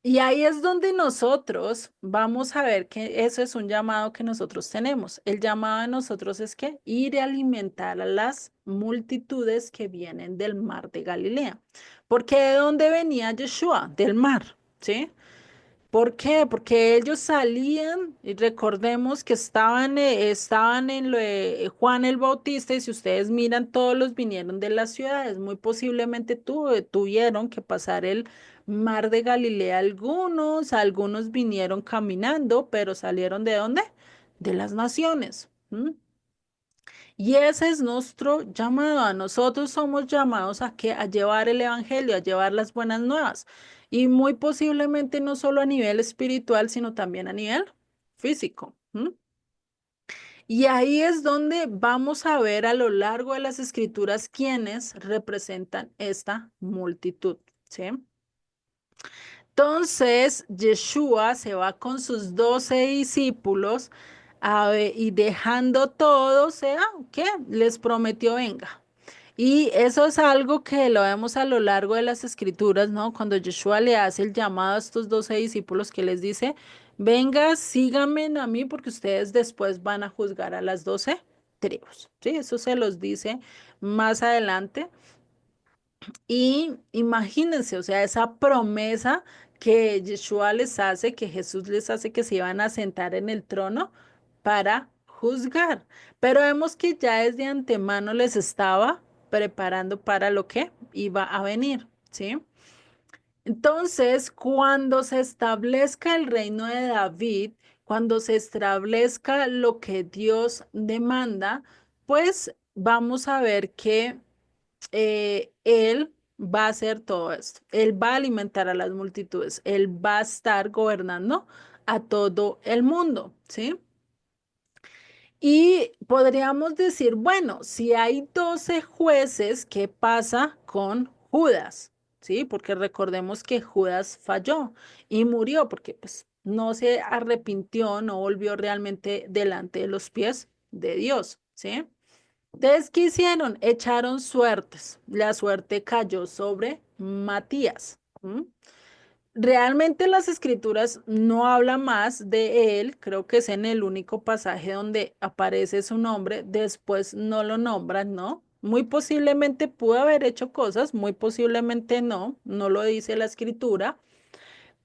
Y ahí es donde nosotros vamos a ver que eso es un llamado que nosotros tenemos. El llamado de nosotros es que ir y alimentar a las multitudes que vienen del mar de Galilea. Porque ¿de dónde venía Yeshua? Del mar, ¿sí? ¿Por qué? Porque ellos salían y recordemos que estaban en lo de Juan el Bautista y si ustedes miran, todos los vinieron de las ciudades. Muy posiblemente tuvieron que pasar el mar de Galilea algunos vinieron caminando, pero salieron ¿de dónde? De las naciones. ¿M? Y ese es nuestro llamado. A nosotros somos llamados a que a llevar el evangelio, a llevar las buenas nuevas. Y muy posiblemente no solo a nivel espiritual, sino también a nivel físico. ¿M? Y ahí es donde vamos a ver a lo largo de las escrituras quiénes representan esta multitud. ¿Sí? Entonces, Yeshua se va con sus 12 discípulos y dejando todo, o sea, ¿qué? Les prometió, venga. Y eso es algo que lo vemos a lo largo de las escrituras, ¿no? Cuando Yeshua le hace el llamado a estos 12 discípulos que les dice, venga, síganme a mí porque ustedes después van a juzgar a las 12 tribus. Sí, eso se los dice más adelante. Y imagínense, o sea, esa promesa que Yeshua les hace, que Jesús les hace que se iban a sentar en el trono para juzgar. Pero vemos que ya desde antemano les estaba preparando para lo que iba a venir, ¿sí? Entonces, cuando se establezca el reino de David, cuando se establezca lo que Dios demanda, pues vamos a ver que él va a hacer todo esto. Él va a alimentar a las multitudes. Él va a estar gobernando a todo el mundo, ¿sí? Y podríamos decir, bueno, si hay 12 jueces, ¿qué pasa con Judas? ¿Sí? Porque recordemos que Judas falló y murió porque pues no se arrepintió, no volvió realmente delante de los pies de Dios, ¿sí? Entonces, ¿qué hicieron? Echaron suertes. La suerte cayó sobre Matías. ¿M? Realmente las escrituras no hablan más de él, creo que es en el único pasaje donde aparece su nombre, después no lo nombran, ¿no? Muy posiblemente pudo haber hecho cosas, muy posiblemente no, no lo dice la escritura,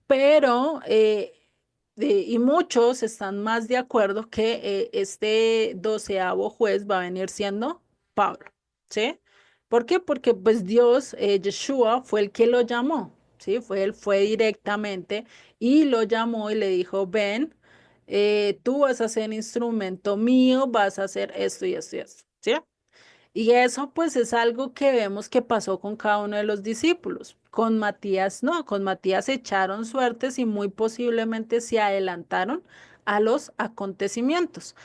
pero, y muchos están más de acuerdo que este 12.º juez va a venir siendo Pablo, ¿sí? ¿Por qué? Porque pues Dios, Yeshua, fue el que lo llamó, ¿sí? Él fue directamente y lo llamó y le dijo, ven, tú vas a ser instrumento mío, vas a hacer esto y esto y esto, ¿sí? Y eso pues es algo que vemos que pasó con cada uno de los discípulos. Con Matías no, con Matías echaron suertes y muy posiblemente se adelantaron a los acontecimientos.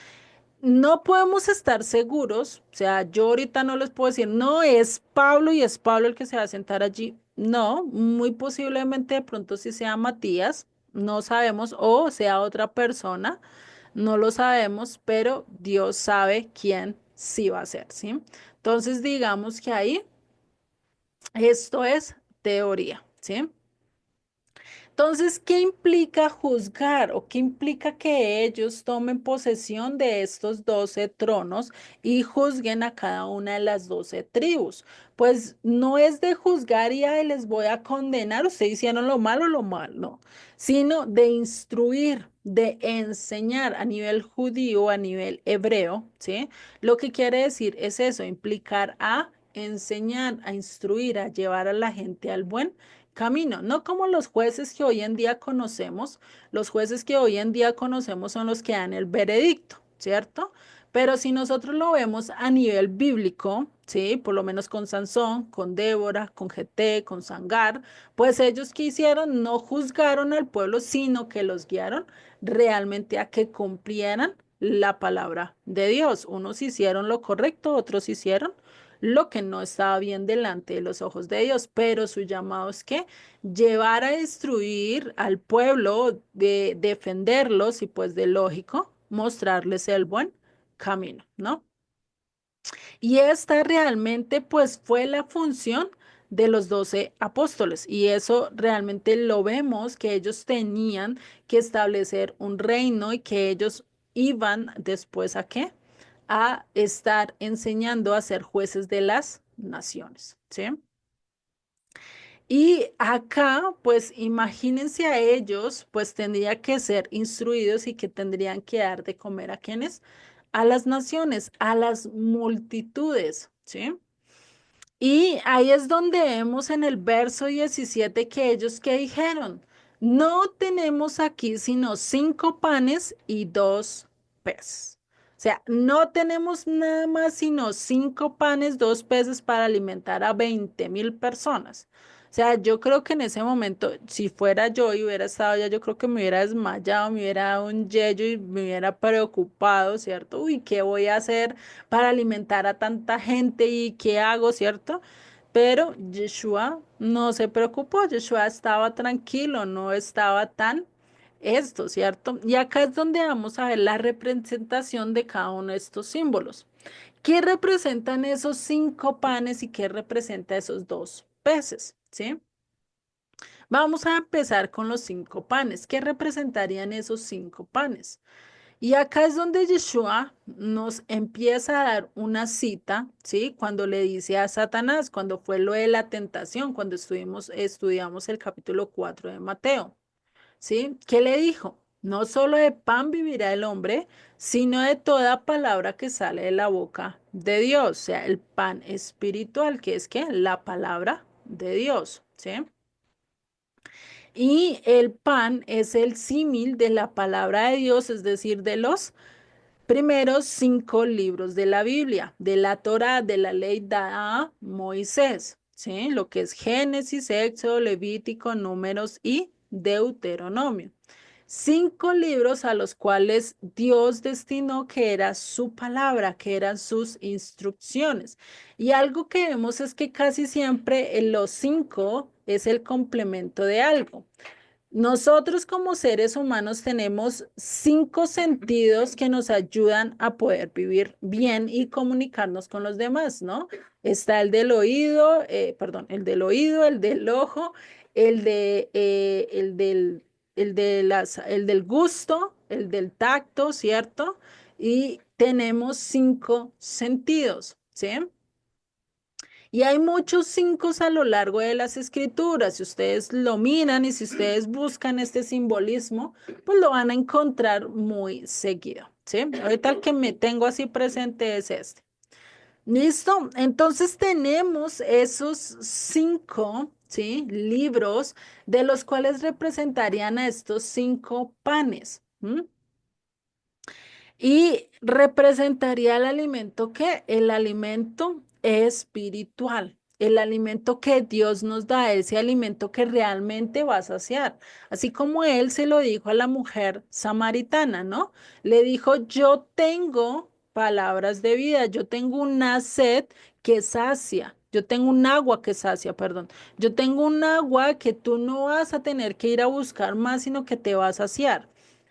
No podemos estar seguros, o sea, yo ahorita no les puedo decir, no, es Pablo y es Pablo el que se va a sentar allí. No, muy posiblemente de pronto sí sea Matías, no sabemos, o sea otra persona, no lo sabemos, pero Dios sabe quién sí va a ser, ¿sí? Entonces, digamos que ahí esto es teoría, ¿sí? Entonces, ¿qué implica juzgar o qué implica que ellos tomen posesión de estos 12 tronos y juzguen a cada una de las 12 tribus? Pues no es de juzgar y "Ay, les voy a condenar, ustedes hicieron lo malo, no, sino de instruir, de enseñar a nivel judío, a nivel hebreo, ¿sí? Lo que quiere decir es eso, implicar a enseñar, a instruir, a llevar a la gente al buen camino, no como los jueces que hoy en día conocemos. Los jueces que hoy en día conocemos son los que dan el veredicto, ¿cierto? Pero si nosotros lo vemos a nivel bíblico, ¿sí? Por lo menos con Sansón, con Débora, con Geté, con Sangar, pues ellos que hicieron no juzgaron al pueblo, sino que los guiaron realmente a que cumplieran la palabra de Dios. Unos hicieron lo correcto, otros hicieron lo que no estaba bien delante de los ojos de Dios, pero su llamado es que llevar a destruir al pueblo, de defenderlos y pues de lógico, mostrarles el buen camino, ¿no? Y esta realmente pues fue la función de los 12 apóstoles y eso realmente lo vemos que ellos tenían que establecer un reino y que ellos iban después a qué? A estar enseñando a ser jueces de las naciones, ¿sí? Y acá, pues imagínense a ellos, pues tendría que ser instruidos y que tendrían que dar de comer a quienes, a las naciones, a las multitudes, ¿sí? Y ahí es donde vemos en el verso 17 que ellos que dijeron, no tenemos aquí sino 5 panes y 2 peces. O sea, no tenemos nada más sino 5 panes, 2 peces para alimentar a 20.000 personas. O sea, yo creo que en ese momento, si fuera yo y hubiera estado allá, yo creo que me hubiera desmayado, me hubiera dado un yello y me hubiera preocupado, ¿cierto? Uy, ¿qué voy a hacer para alimentar a tanta gente y qué hago, ¿cierto? Pero Yeshua no se preocupó, Yeshua estaba tranquilo, no estaba tan esto, ¿cierto? Y acá es donde vamos a ver la representación de cada uno de estos símbolos. ¿Qué representan esos 5 panes y qué representa esos 2 peces? ¿Sí? Vamos a empezar con los 5 panes. ¿Qué representarían esos 5 panes? Y acá es donde Yeshua nos empieza a dar una cita, ¿sí? Cuando le dice a Satanás, cuando fue lo de la tentación, cuando estudiamos el capítulo 4 de Mateo. ¿Sí? ¿Qué le dijo? No solo de pan vivirá el hombre, sino de toda palabra que sale de la boca de Dios, o sea, el pan espiritual, que es que la palabra de Dios, ¿sí? Y el pan es el símil de la palabra de Dios, es decir, de los primeros 5 libros de la Biblia, de la Torá, de la ley dada a Moisés, ¿sí? Lo que es Génesis, Éxodo, Levítico, Números y Deuteronomio. 5 libros a los cuales Dios destinó que era su palabra, que eran sus instrucciones. Y algo que vemos es que casi siempre en los 5 es el complemento de algo. Nosotros como seres humanos tenemos 5 sentidos que nos ayudan a poder vivir bien y comunicarnos con los demás, ¿no? Está el del oído, perdón, el del oído, el del ojo, el de, el del gusto, el del tacto, ¿cierto? Y tenemos 5 sentidos, ¿sí? Y hay muchos 5 a lo largo de las escrituras. Si ustedes lo miran y si ustedes buscan este simbolismo, pues lo van a encontrar muy seguido, ¿sí? Ahorita el que me tengo así presente es este. ¿Listo? Entonces tenemos esos 5, ¿sí? Libros de los cuales representarían a estos 5 panes. Y representaría el alimento que el alimento espiritual, el alimento que Dios nos da, ese alimento que realmente va a saciar. Así como él se lo dijo a la mujer samaritana, ¿no? Le dijo, yo tengo palabras de vida, yo tengo una sed que sacia. Yo tengo un agua que sacia, perdón. Yo tengo un agua que tú no vas a tener que ir a buscar más, sino que te va a saciar.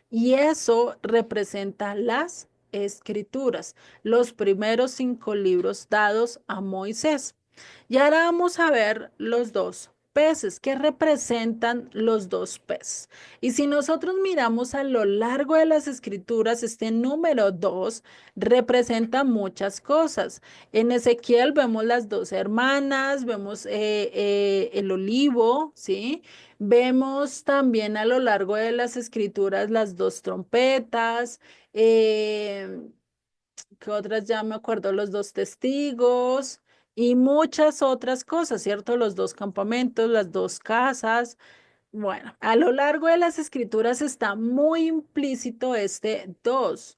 Y eso representa las escrituras, los primeros 5 libros dados a Moisés. Y ahora vamos a ver los 2 peces. ¿Qué representan los 2 peces? Y si nosotros miramos a lo largo de las escrituras, este número 2 representa muchas cosas. En Ezequiel vemos las 2 hermanas, vemos el olivo, ¿sí? Vemos también a lo largo de las escrituras las 2 trompetas, que otras ya me acuerdo, los 2 testigos y muchas otras cosas, ¿cierto? Los 2 campamentos, las 2 casas. Bueno, a lo largo de las escrituras está muy implícito estos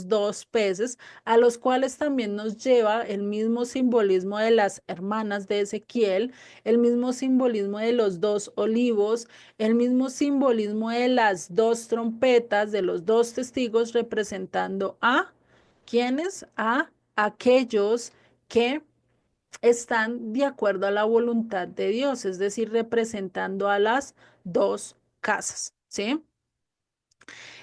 2 peces, a los cuales también nos lleva el mismo simbolismo de las hermanas de Ezequiel, el mismo simbolismo de los 2 olivos, el mismo simbolismo de las 2 trompetas, de los 2 testigos, representando a quienes, a aquellos que están de acuerdo a la voluntad de Dios, es decir, representando a las 2 casas, ¿sí?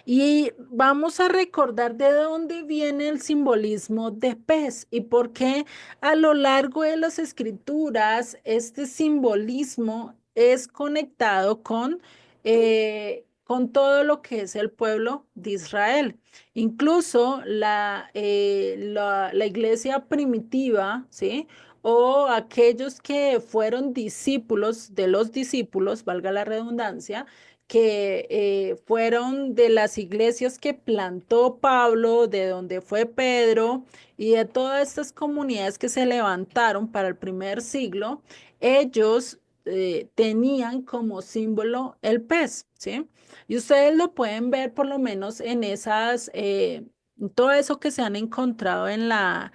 Y vamos a recordar de dónde viene el simbolismo de pez y por qué a lo largo de las escrituras este simbolismo es conectado con todo lo que es el pueblo de Israel. Incluso la iglesia primitiva, ¿sí? O aquellos que fueron discípulos de los discípulos, valga la redundancia, que fueron de las iglesias que plantó Pablo, de donde fue Pedro y de todas estas comunidades que se levantaron para el primer siglo, ellos tenían como símbolo el pez, ¿sí? Y ustedes lo pueden ver por lo menos en esas Todo eso que se han encontrado en las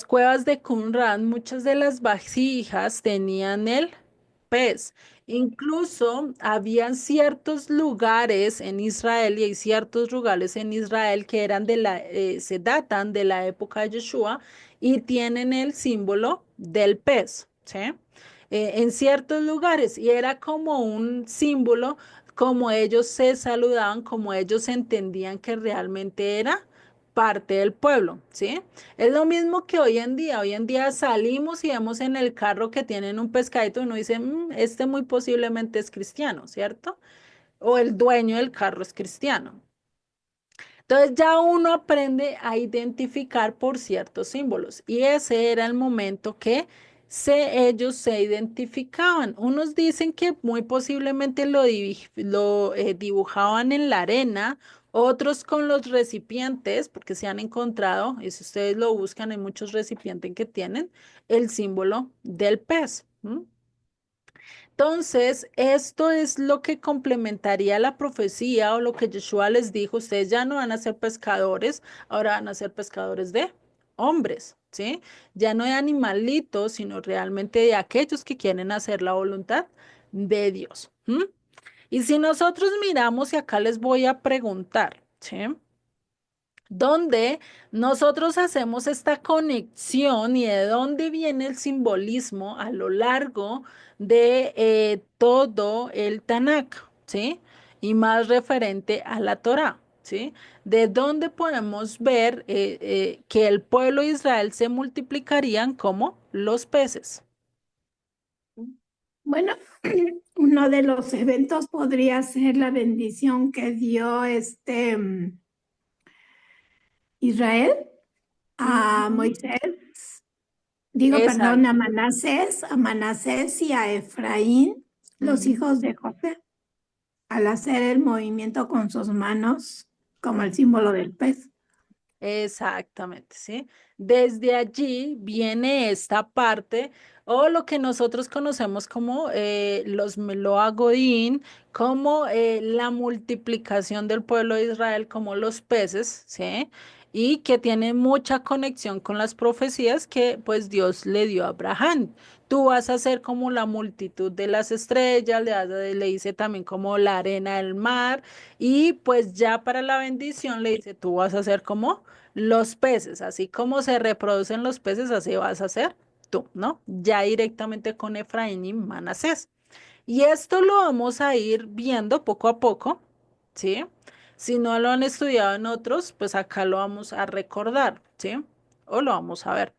cuevas de Qumran, muchas de las vasijas tenían el pez. Incluso habían ciertos lugares en Israel y hay ciertos lugares en Israel que eran se datan de la época de Yeshua y tienen el símbolo del pez, ¿sí? En ciertos lugares y era como un símbolo, como ellos se saludaban, como ellos entendían que realmente era parte del pueblo, ¿sí? Es lo mismo que hoy en día salimos y vemos en el carro que tienen un pescadito y uno dice, este muy posiblemente es cristiano, ¿cierto? O el dueño del carro es cristiano. Entonces ya uno aprende a identificar por ciertos símbolos y ese era el momento que ellos se identificaban. Unos dicen que muy posiblemente lo dibujaban en la arena, otros con los recipientes, porque se han encontrado, y si ustedes lo buscan, hay muchos recipientes que tienen el símbolo del pez. ¿M? Entonces, esto es lo que complementaría la profecía o lo que Yeshua les dijo, ustedes ya no van a ser pescadores, ahora van a ser pescadores de hombres, ¿sí? Ya no de animalitos, sino realmente de aquellos que quieren hacer la voluntad de Dios. ¿M? Y si nosotros miramos, y acá les voy a preguntar, ¿sí? Donde nosotros hacemos esta conexión y de dónde viene el simbolismo a lo largo de todo el Tanakh, ¿sí? Y más referente a la Torá, ¿sí? De dónde podemos ver que el pueblo de Israel se multiplicarían como los peces. Bueno, uno de los eventos podría ser la bendición que dio Israel a Ujú. Moisés, digo, perdón, Exacto. a Manasés y a Efraín, los Ujú. hijos de José, al hacer el movimiento con sus manos como el símbolo del pez. Exactamente, ¿sí? Desde allí viene esta parte o lo que nosotros conocemos como los Meloa Godín, como la multiplicación del pueblo de Israel, como los peces, ¿sí? Y que tiene mucha conexión con las profecías que pues Dios le dio a Abraham. Tú vas a ser como la multitud de las estrellas, le dice también como la arena del mar y pues ya para la bendición le dice, tú vas a ser como los peces, así como se reproducen los peces, así vas a hacer tú, ¿no? Ya directamente con Efraín y Manasés. Y esto lo vamos a ir viendo poco a poco, ¿sí? Si no lo han estudiado en otros, pues acá lo vamos a recordar, ¿sí? O lo vamos a ver.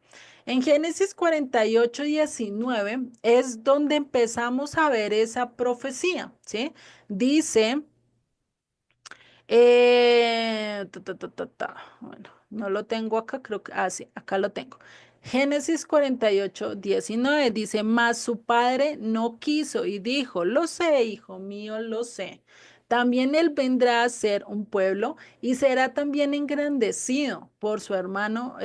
En Génesis 48:19 es donde empezamos a ver esa profecía, ¿sí? Dice bueno, no lo tengo acá, creo que, sí, acá lo tengo. Génesis 48:19 dice, mas su padre no quiso y dijo, lo sé, hijo mío, lo sé. También él vendrá a ser un pueblo y será también engrandecido por su hermano,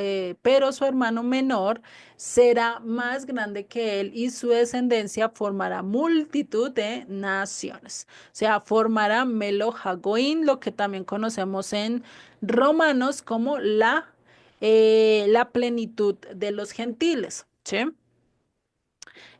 pero su hermano menor será más grande que él y su descendencia formará multitud de naciones. O sea, formará Melo Hagoín, lo que también conocemos en Romanos como la plenitud de los gentiles, ¿sí?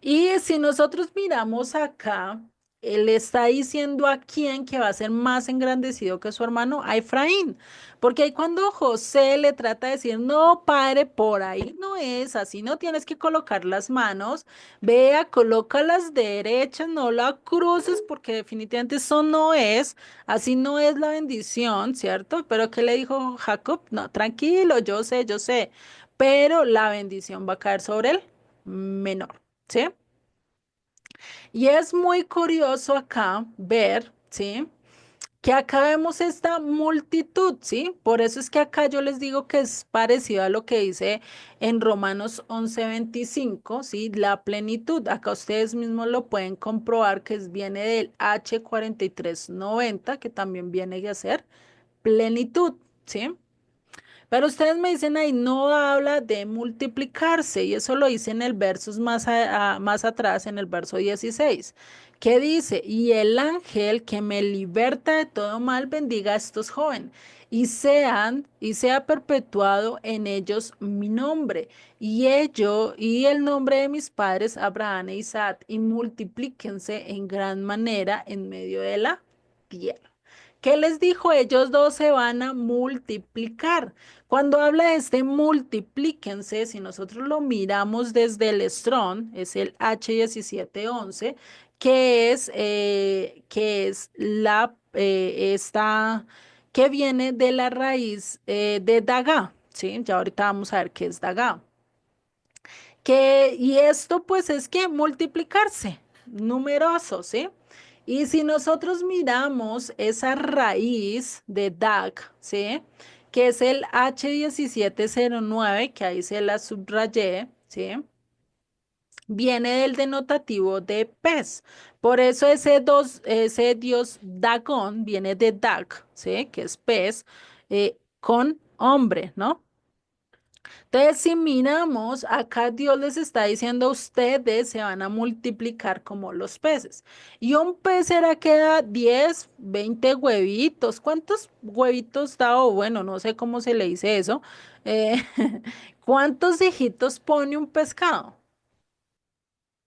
Y si nosotros miramos acá, él está diciendo a quién que va a ser más engrandecido que su hermano, a Efraín. Porque ahí cuando José le trata de decir, no, padre, por ahí no es, así no tienes que colocar las manos, vea, coloca las derechas, no la cruces, porque definitivamente eso no es, así no es la bendición, ¿cierto? Pero ¿qué le dijo Jacob? No, tranquilo, yo sé, pero la bendición va a caer sobre el menor. ¿Sí? Y es muy curioso acá ver, ¿sí? Que acá vemos esta multitud, ¿sí? Por eso es que acá yo les digo que es parecido a lo que dice en Romanos 11:25, ¿sí? La plenitud. Acá ustedes mismos lo pueden comprobar que viene del H4390, que también viene a ser plenitud, ¿sí? Pero ustedes me dicen ahí, no habla de multiplicarse, y eso lo dice en el versos más atrás, en el verso 16, que dice, y el ángel que me liberta de todo mal bendiga a estos jóvenes, y sea perpetuado en ellos mi nombre, y el nombre de mis padres, Abraham e Isaac, y multiplíquense en gran manera en medio de la tierra. ¿Qué les dijo? Ellos dos se van a multiplicar. Cuando habla de este multiplíquense, si nosotros lo miramos desde el Strong, es el H1711, que es que viene de la raíz de Dagá, ¿sí? Ya ahorita vamos a ver qué es Dagá. Y esto pues es que multiplicarse, numeroso, ¿sí? Y si nosotros miramos esa raíz de DAG, ¿sí? Que es el H1709, que ahí se la subrayé, ¿sí? Viene del denotativo de pez. Por eso ese dios Dagón viene de Dag, ¿sí? Que es pez, con hombre, ¿no? Entonces, si miramos, acá Dios les está diciendo, ustedes se van a multiplicar como los peces. Y un pez era que da 10, 20 huevitos. ¿Cuántos huevitos da? O bueno, no sé cómo se le dice eso. Eh, ¿Cuántos hijitos pone un pescado?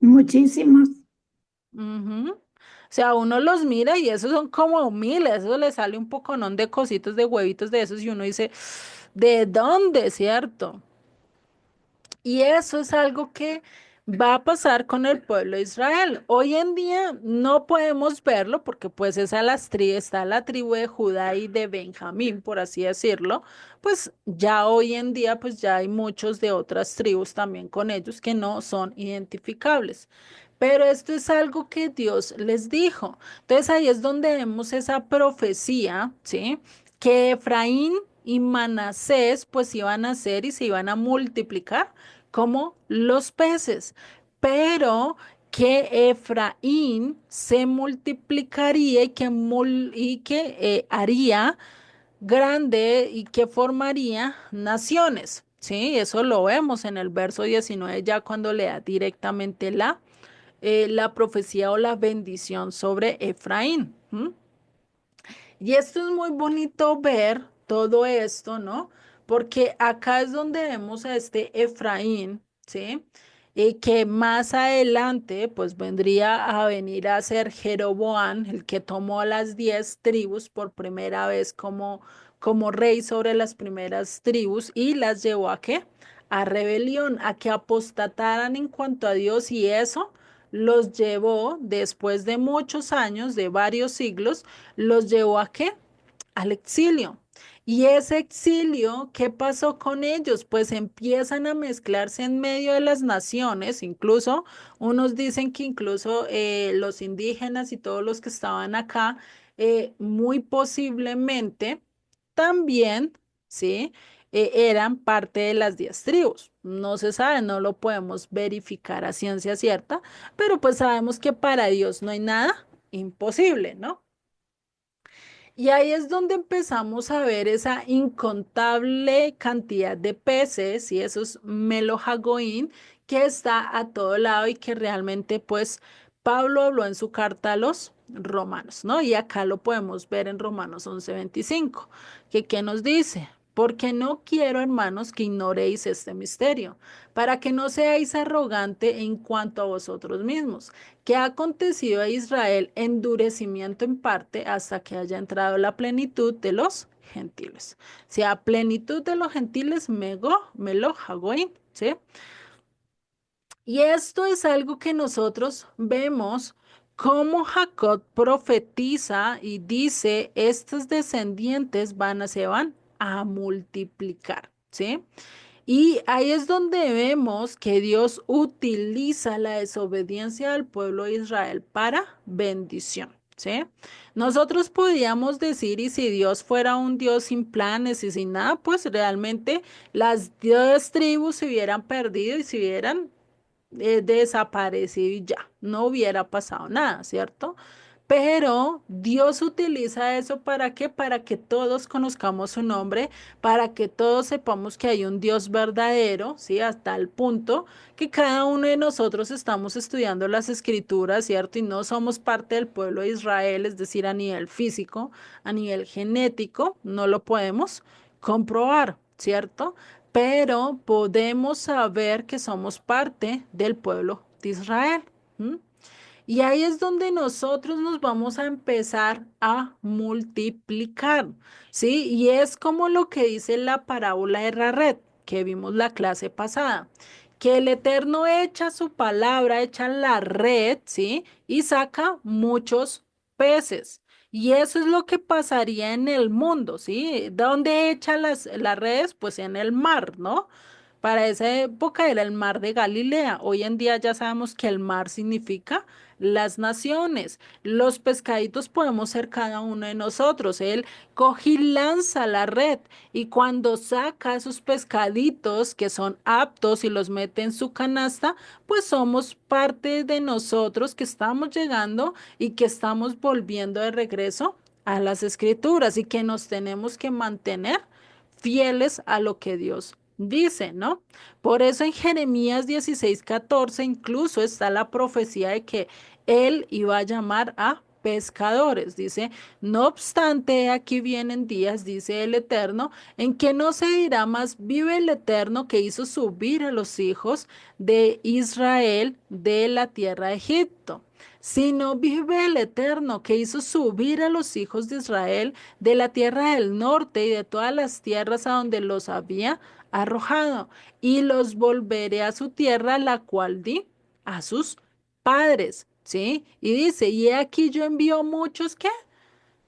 Muchísimos. Ujú. O sea, uno los mira y esos son como miles, eso le sale un poconón de cositos de huevitos de esos y uno dice, ¿de dónde, cierto? Y eso es algo que va a pasar con el pueblo de Israel. Hoy en día no podemos verlo porque pues está la tribu de Judá y de Benjamín, por así decirlo. Pues ya hoy en día pues ya hay muchos de otras tribus también con ellos que no son identificables. Pero esto es algo que Dios les dijo. Entonces ahí es donde vemos esa profecía, ¿sí? Que Efraín y Manasés pues iban a ser y se iban a multiplicar como los peces, pero que Efraín se multiplicaría y que haría grande y que formaría naciones. Sí, eso lo vemos en el verso 19 ya cuando le da directamente la profecía o la bendición sobre Efraín. ¿M? Y esto es muy bonito ver todo esto, ¿no? Porque acá es donde vemos a este Efraín, ¿sí? Y que más adelante, pues vendría a venir a ser Jeroboam, el que tomó las 10 tribus por primera vez como rey sobre las primeras tribus y las llevó a qué? A rebelión, a que apostataran en cuanto a Dios y eso los llevó después de muchos años, de varios siglos, los llevó a qué? Al exilio. Y ese exilio, ¿qué pasó con ellos? Pues empiezan a mezclarse en medio de las naciones, incluso unos dicen que incluso los indígenas y todos los que estaban acá, muy posiblemente también, ¿sí? Eran parte de las 10 tribus. No se sabe, no lo podemos verificar a ciencia cierta, pero pues sabemos que para Dios no hay nada imposible, ¿no? Y ahí es donde empezamos a ver esa incontable cantidad de peces y esos melojagoín que está a todo lado y que realmente pues Pablo habló en su carta a los romanos, ¿no? Y acá lo podemos ver en Romanos 11:25, que ¿qué nos dice? Porque no quiero, hermanos, que ignoréis este misterio, para que no seáis arrogante en cuanto a vosotros mismos que ha acontecido a Israel endurecimiento en parte hasta que haya entrado la plenitud de los gentiles. Si a plenitud de los gentiles melo hagoim, ¿sí? Y esto es algo que nosotros vemos cómo Jacob profetiza y dice, estos descendientes se van a multiplicar, ¿sí? Y ahí es donde vemos que Dios utiliza la desobediencia del pueblo de Israel para bendición, ¿sí? Nosotros podríamos decir, y si Dios fuera un Dios sin planes y sin nada, pues realmente las 10 tribus se hubieran perdido y se hubieran desaparecido y ya, no hubiera pasado nada, ¿cierto? Pero Dios utiliza eso ¿para qué? Para que todos conozcamos su nombre, para que todos sepamos que hay un Dios verdadero, ¿sí? Hasta el punto que cada uno de nosotros estamos estudiando las escrituras, ¿cierto? Y no somos parte del pueblo de Israel, es decir, a nivel físico, a nivel genético, no lo podemos comprobar, ¿cierto? Pero podemos saber que somos parte del pueblo de Israel. ¿M? Y ahí es donde nosotros nos vamos a empezar a multiplicar, ¿sí? Y es como lo que dice la parábola de la red, que vimos la clase pasada, que el Eterno echa su palabra, echa la red, ¿sí? Y saca muchos peces. Y eso es lo que pasaría en el mundo, ¿sí? ¿Dónde echa las redes? Pues en el mar, ¿no? Para esa época era el mar de Galilea. Hoy en día ya sabemos que el mar significa las naciones. Los pescaditos podemos ser cada uno de nosotros. Él coge y lanza la red y cuando saca esos pescaditos que son aptos y los mete en su canasta, pues somos parte de nosotros que estamos llegando y que estamos volviendo de regreso a las escrituras y que nos tenemos que mantener fieles a lo que Dios dice, ¿no? Por eso en Jeremías 16:14 incluso está la profecía de que él iba a llamar a pescadores. Dice, no obstante, aquí vienen días, dice el Eterno, en que no se dirá más, vive el Eterno que hizo subir a los hijos de Israel de la tierra de Egipto, sino vive el Eterno que hizo subir a los hijos de Israel de la tierra del norte y de todas las tierras a donde los había arrojado, y los volveré a su tierra, la cual di a sus padres, ¿sí? Y dice, y he aquí yo envío muchos, ¿qué?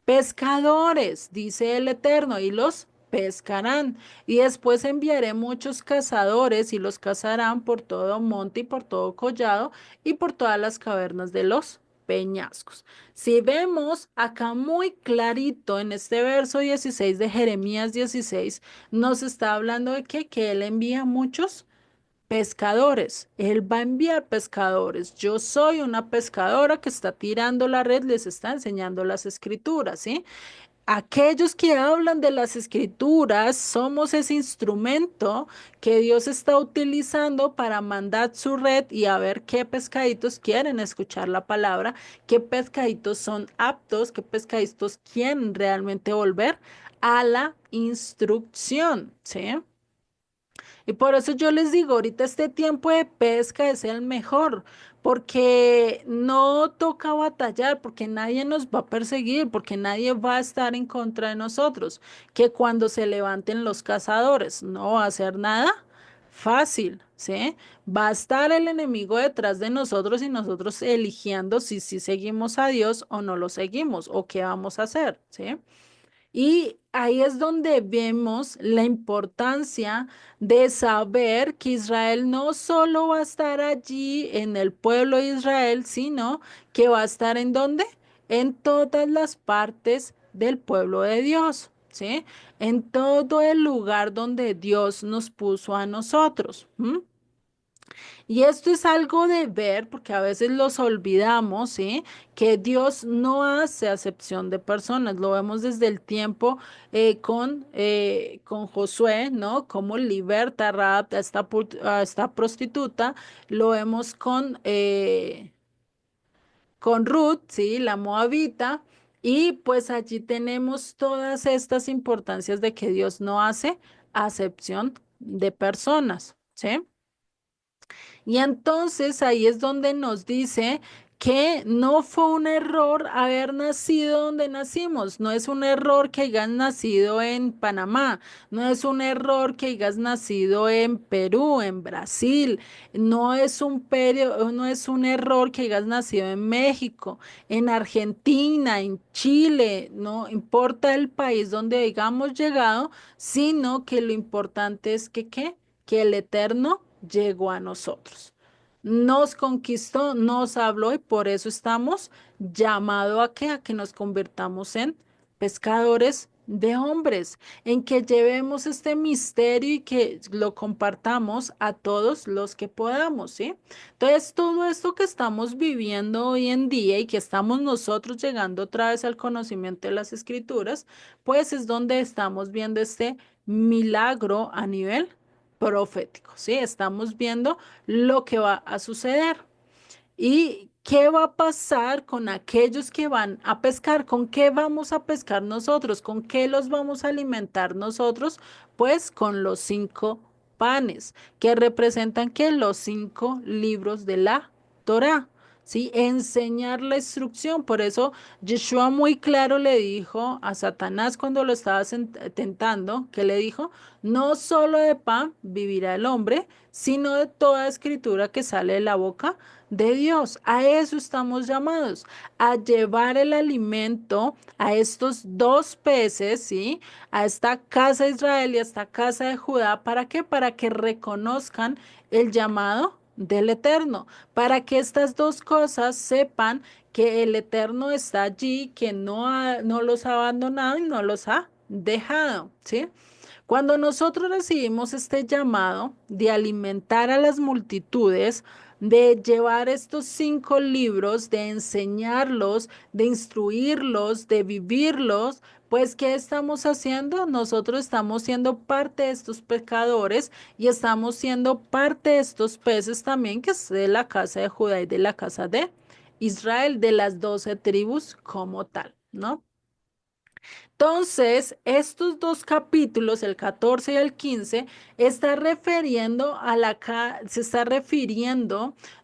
Pescadores, dice el Eterno, y los pescarán. Y después enviaré muchos cazadores y los cazarán por todo monte y por todo collado y por todas las cavernas de los peñascos. Si vemos acá muy clarito en este verso 16 de Jeremías 16, nos está hablando de que Él envía muchos pescadores. Él va a enviar pescadores. Yo soy una pescadora que está tirando la red, les está enseñando las escrituras, ¿sí? Aquellos que hablan de las escrituras somos ese instrumento que Dios está utilizando para mandar su red y a ver qué pescaditos quieren escuchar la palabra, qué pescaditos son aptos, qué pescaditos quieren realmente volver a la instrucción, ¿sí? Y por eso yo les digo, ahorita este tiempo de pesca es el mejor, porque no toca batallar, porque nadie nos va a perseguir, porque nadie va a estar en contra de nosotros, que cuando se levanten los cazadores no va a hacer nada fácil, ¿sí? Va a estar el enemigo detrás de nosotros y nosotros eligiendo si seguimos a Dios o no lo seguimos o qué vamos a hacer, ¿sí? Y ahí es donde vemos la importancia de saber que Israel no solo va a estar allí en el pueblo de Israel, sino que va a estar en ¿dónde? En todas las partes del pueblo de Dios, ¿sí? En todo el lugar donde Dios nos puso a nosotros. ¿M? Y esto es algo de ver, porque a veces los olvidamos, ¿sí? Que Dios no hace acepción de personas. Lo vemos desde el tiempo con Josué, ¿no? Cómo liberta a Rahab, a esta prostituta. Lo vemos con Ruth, ¿sí? La moabita. Y pues allí tenemos todas estas importancias de que Dios no hace acepción de personas, ¿sí? Y entonces ahí es donde nos dice que no fue un error haber nacido donde nacimos, no es un error que hayas nacido en Panamá, no es un error que hayas nacido en Perú, en Brasil, no es un error que hayas nacido en México, en Argentina, en Chile, no importa el país donde hayamos llegado, sino que lo importante es que, ¿qué? Que el Eterno llegó a nosotros. Nos conquistó, nos habló y por eso estamos llamados a que nos convirtamos en pescadores de hombres, en que llevemos este misterio y que lo compartamos a todos los que podamos, ¿sí? Entonces, todo esto que estamos viviendo hoy en día y que estamos nosotros llegando otra vez al conocimiento de las escrituras, pues es donde estamos viendo este milagro a nivel profético, ¿sí? Estamos viendo lo que va a suceder. ¿Y qué va a pasar con aquellos que van a pescar? ¿Con qué vamos a pescar nosotros? ¿Con qué los vamos a alimentar nosotros? Pues con los 5 panes, que representan que los 5 libros de la Torá. ¿Sí? Enseñar la instrucción. Por eso Yeshua muy claro le dijo a Satanás cuando lo estaba tentando, que le dijo, no solo de pan vivirá el hombre, sino de toda escritura que sale de la boca de Dios. A eso estamos llamados, a llevar el alimento a estos 2 peces, ¿sí? A esta casa de Israel y a esta casa de Judá. ¿Para qué? Para que reconozcan el llamado del Eterno, para que estas dos cosas sepan que el Eterno está allí, que no los ha abandonado y no los ha dejado, ¿sí? Cuando nosotros recibimos este llamado de alimentar a las multitudes, de llevar estos 5 libros, de enseñarlos, de instruirlos, de vivirlos, pues ¿qué estamos haciendo? Nosotros estamos siendo parte de estos pecadores y estamos siendo parte de estos peces también, que es de la casa de Judá y de la casa de Israel, de las 12 tribus como tal, ¿no? Entonces, estos 2 capítulos, el 14 y el 15, se está refiriendo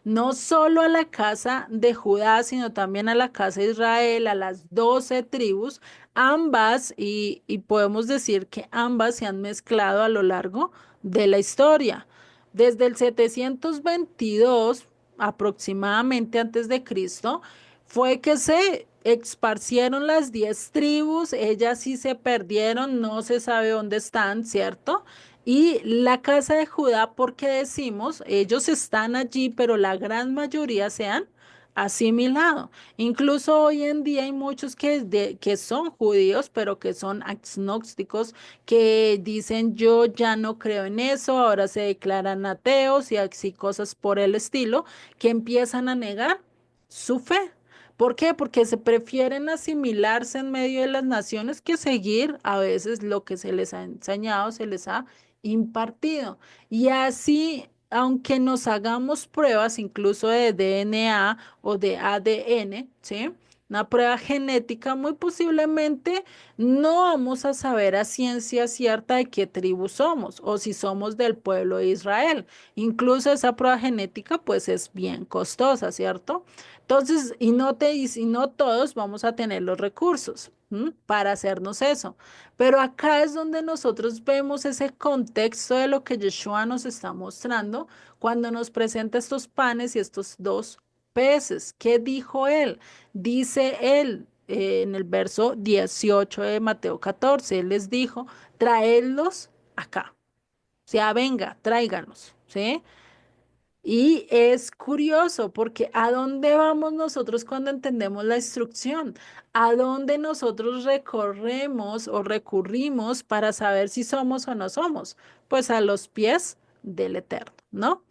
no solo a la casa de Judá, sino también a la casa de Israel, a las 12 tribus, ambas, y podemos decir que ambas se han mezclado a lo largo de la historia. Desde el 722 aproximadamente antes de Cristo, fue que se esparcieron las 10 tribus, ellas sí se perdieron, no se sabe dónde están, ¿cierto? Y la casa de Judá, porque decimos, ellos están allí, pero la gran mayoría se han asimilado. Incluso hoy en día hay muchos que son judíos, pero que son agnósticos, que dicen yo ya no creo en eso, ahora se declaran ateos y así cosas por el estilo, que empiezan a negar su fe. ¿Por qué? Porque se prefieren asimilarse en medio de las naciones que seguir a veces lo que se les ha enseñado, se les ha impartido. Y así, aunque nos hagamos pruebas incluso de DNA o de ADN, ¿sí? Una prueba genética, muy posiblemente no vamos a saber a ciencia cierta de qué tribu somos o si somos del pueblo de Israel. Incluso esa prueba genética pues es bien costosa, ¿cierto? Entonces, y no todos vamos a tener los recursos, ¿m? Para hacernos eso. Pero acá es donde nosotros vemos ese contexto de lo que Yeshua nos está mostrando cuando nos presenta estos panes y estos 2 peces. ¿Qué dijo él? Dice él en el verso 18 de Mateo 14, él les dijo, traedlos acá. O sea, venga, tráiganos, ¿sí? Y es curioso porque ¿a dónde vamos nosotros cuando entendemos la instrucción? ¿A dónde nosotros recorremos o recurrimos para saber si somos o no somos? Pues a los pies del Eterno, ¿no?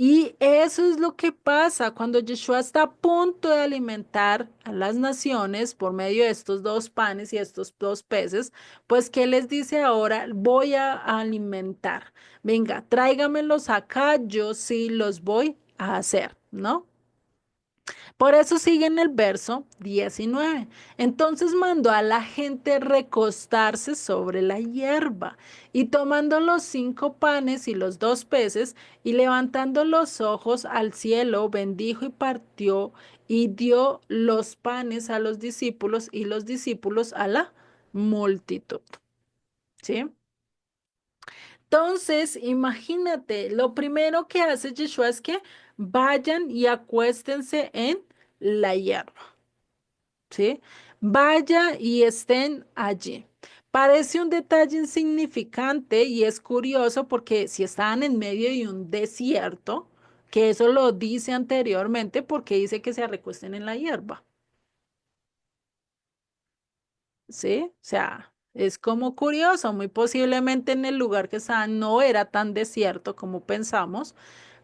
Y eso es lo que pasa cuando Yeshua está a punto de alimentar a las naciones por medio de estos 2 panes y estos 2 peces, pues ¿qué les dice ahora? Voy a alimentar. Venga, tráigamelos acá, yo sí los voy a hacer, ¿no? Por eso sigue en el verso 19. Entonces mandó a la gente recostarse sobre la hierba y tomando los 5 panes y los 2 peces y levantando los ojos al cielo, bendijo y partió y dio los panes a los discípulos y los discípulos a la multitud. ¿Sí? Entonces, imagínate, lo primero que hace Yeshua es que vayan y acuéstense en la hierba, ¿sí? Vaya y estén allí. Parece un detalle insignificante y es curioso porque si estaban en medio de un desierto, que eso lo dice anteriormente, porque dice que se recuesten en la hierba. ¿Sí? O sea, Es como curioso, muy posiblemente en el lugar que estaban no era tan desierto como pensamos,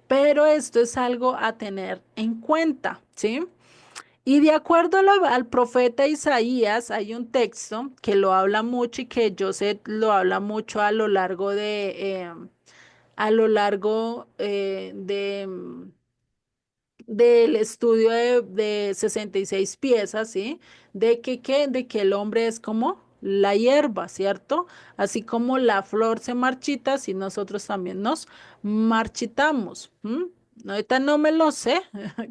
pero esto es algo a tener en cuenta, ¿sí? Y de acuerdo al profeta Isaías, hay un texto que lo habla mucho y que yo sé lo habla mucho a lo largo de del estudio de 66 piezas, ¿sí? De que el hombre es como la hierba, ¿cierto? Así como la flor se marchita, así nosotros también nos marchitamos. ¿M? Ahorita no me lo sé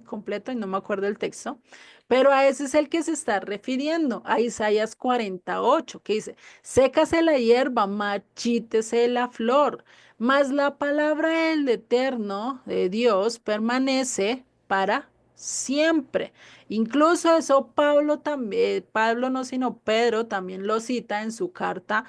completo y no me acuerdo el texto, pero a ese es el que se está refiriendo, a Isaías 48, que dice, sécase la hierba, marchítese la flor, mas la palabra del Eterno, de Dios, permanece para siempre. Incluso eso Pablo también, Pablo no, sino Pedro también lo cita en su carta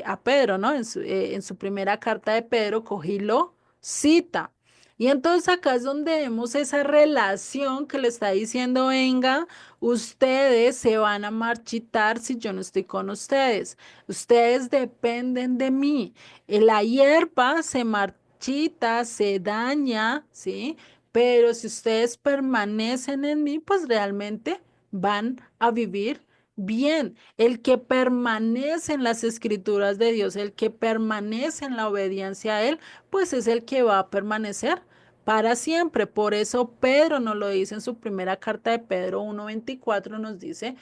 a Pedro, ¿no? En su primera carta de Pedro, cogí lo cita. Y entonces acá es donde vemos esa relación que le está diciendo, venga, ustedes se van a marchitar si yo no estoy con ustedes. Ustedes dependen de mí. La hierba se marchita, se daña, ¿sí? Pero si ustedes permanecen en mí, pues realmente van a vivir bien. El que permanece en las escrituras de Dios, el que permanece en la obediencia a Él, pues es el que va a permanecer para siempre. Por eso Pedro nos lo dice en su primera carta de Pedro 1:24, nos dice,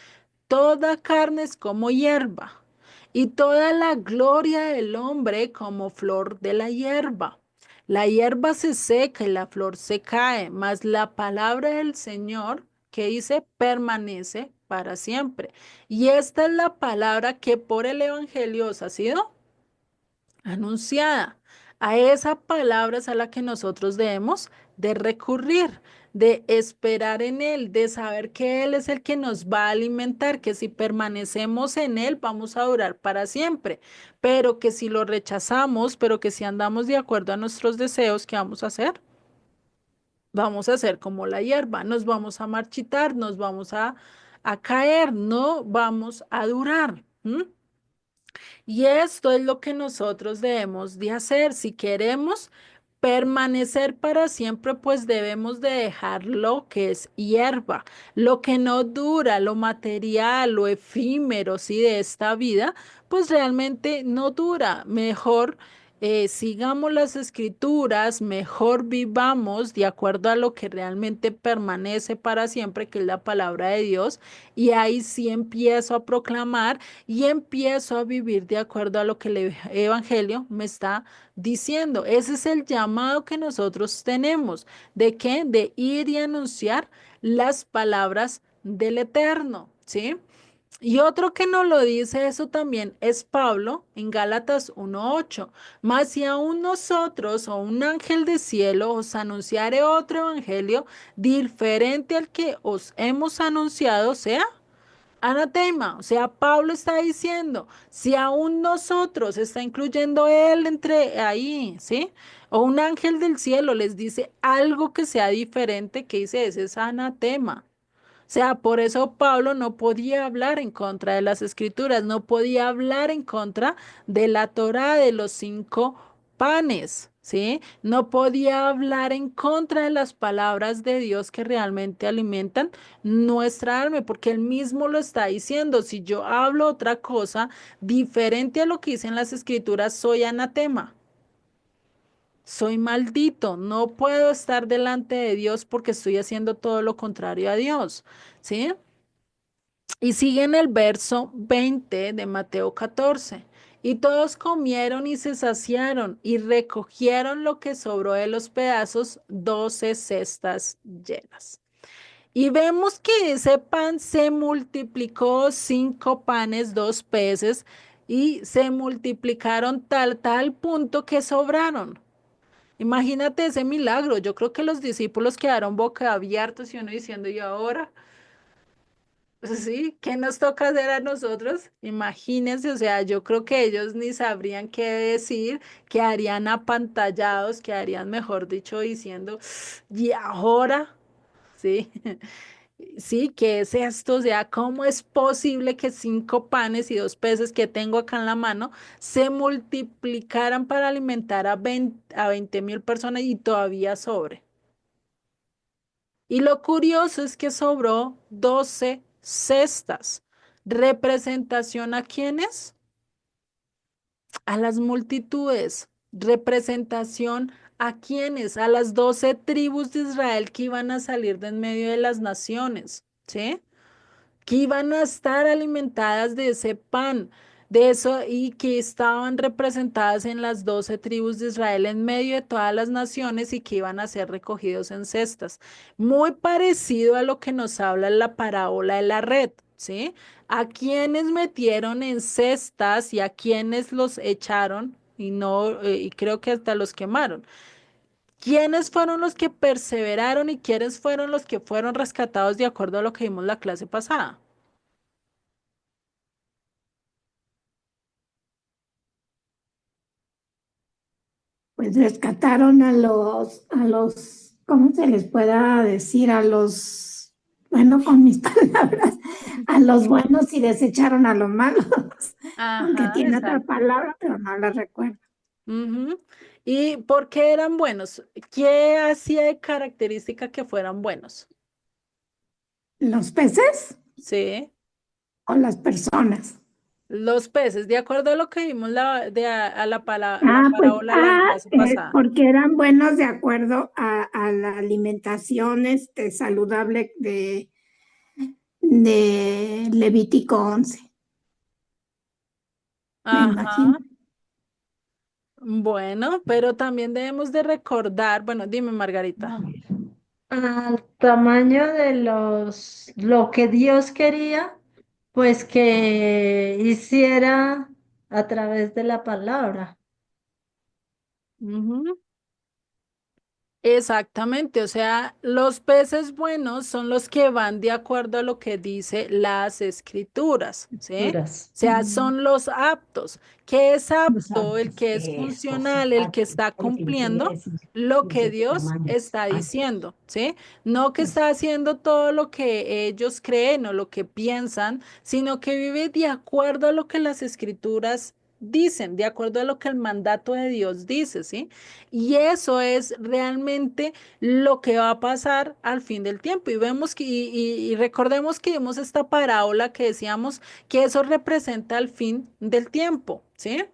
toda carne es como hierba y toda la gloria del hombre como flor de la hierba. La hierba se seca y la flor se cae, mas la palabra del Señor que dice permanece para siempre. Y esta es la palabra que por el Evangelio os ha sido anunciada. A esa palabra es a la que nosotros debemos de recurrir, de esperar en Él, de saber que Él es el que nos va a alimentar, que si permanecemos en Él vamos a durar para siempre, pero que si lo rechazamos, pero que si andamos de acuerdo a nuestros deseos, ¿qué vamos a hacer? Vamos a hacer como la hierba, nos vamos a marchitar, nos vamos a caer, no vamos a durar. ¿M? Y esto es lo que nosotros debemos de hacer. Si queremos permanecer para siempre, pues debemos de dejar lo que es hierba, lo que no dura, lo material, lo efímero, sí, de esta vida, pues realmente no dura. Mejor sigamos las escrituras, mejor vivamos de acuerdo a lo que realmente permanece para siempre, que es la palabra de Dios. Y ahí sí empiezo a proclamar y empiezo a vivir de acuerdo a lo que el Evangelio me está diciendo. Ese es el llamado que nosotros tenemos. ¿De qué? De ir y anunciar las palabras del Eterno, ¿sí? Y otro que nos lo dice eso también es Pablo en Gálatas 1:8. Mas si aún nosotros o un ángel de cielo os anunciare otro evangelio diferente al que os hemos anunciado, sea anatema, o sea, Pablo está diciendo, si aún nosotros, está incluyendo él entre ahí, ¿sí? O un ángel del cielo les dice algo que sea diferente, que dice, ese es anatema. O sea, por eso Pablo no podía hablar en contra de las escrituras, no podía hablar en contra de la Torá de los 5 panes, ¿sí? No podía hablar en contra de las palabras de Dios que realmente alimentan nuestra alma, porque él mismo lo está diciendo. Si yo hablo otra cosa diferente a lo que dicen las escrituras, soy anatema. Soy maldito, no puedo estar delante de Dios porque estoy haciendo todo lo contrario a Dios, ¿sí? Y sigue en el verso 20 de Mateo 14. Y todos comieron y se saciaron y recogieron lo que sobró de los pedazos, 12 cestas llenas. Y vemos que ese pan se multiplicó, 5 panes, 2 peces, y se multiplicaron tal punto que sobraron. Imagínate ese milagro. Yo creo que los discípulos quedaron boca abiertos y uno diciendo, ¿y ahora? Sí, ¿qué nos toca hacer a nosotros? Imagínense, o sea, yo creo que ellos ni sabrían qué decir, quedarían apantallados, quedarían, mejor dicho, diciendo, ¿y ahora? Sí. Sí, ¿qué es esto? O sea, ¿cómo es posible que 5 panes y 2 peces que tengo acá en la mano se multiplicaran para alimentar a 20.000 personas y todavía sobre? Y lo curioso es que sobró 12 cestas. ¿Representación a quiénes? A las multitudes. ¿Representación a quiénes? A las 12 tribus de Israel que iban a salir de en medio de las naciones. ¿Sí? Que iban a estar alimentadas de ese pan, de eso, y que estaban representadas en las 12 tribus de Israel en medio de todas las naciones y que iban a ser recogidos en cestas. Muy parecido a lo que nos habla la parábola de la red, ¿sí? A quienes metieron en cestas y a quienes los echaron. Y no, y creo que hasta los quemaron. ¿Quiénes fueron los que perseveraron y quiénes fueron los que fueron rescatados de acuerdo a lo que vimos la clase pasada? Pues rescataron ¿cómo se les pueda decir? Bueno, con mis palabras, a los buenos y desecharon a los malos, aunque Ajá, tiene otra exacto. palabra, pero no la recuerdo. Ujú. ¿Y por qué eran buenos? ¿Qué hacía de característica que fueran buenos? ¿Los peces Sí. o las personas? Los peces, de acuerdo a lo que vimos la Pues, parábola de la clase pasada. porque eran buenos de acuerdo a la alimentación saludable de Levítico 11, me imagino. Ajá. Bueno, pero también debemos de recordar, bueno, dime, Margarita. Al tamaño de lo que Dios quería, pues que hiciera a través de la palabra. Ujú. Exactamente, o sea, los peces buenos son los que van de acuerdo a lo que dice las escrituras, ¿sí? Duras. O sea, son los aptos. ¿Qué es Los apto? El hábitos, que es esto, sí, funcional, el que está los cumpliendo intereses, lo los que de Dios tamaños. está Ah, diciendo, ¿sí? No que pues, está haciendo todo lo que ellos creen o lo que piensan, sino que vive de acuerdo a lo que las escrituras dicen, de acuerdo a lo que el mandato de Dios dice, ¿sí? Y eso es realmente lo que va a pasar al fin del tiempo. Y vemos y recordemos que vimos esta parábola que decíamos que eso representa el fin del tiempo, ¿sí?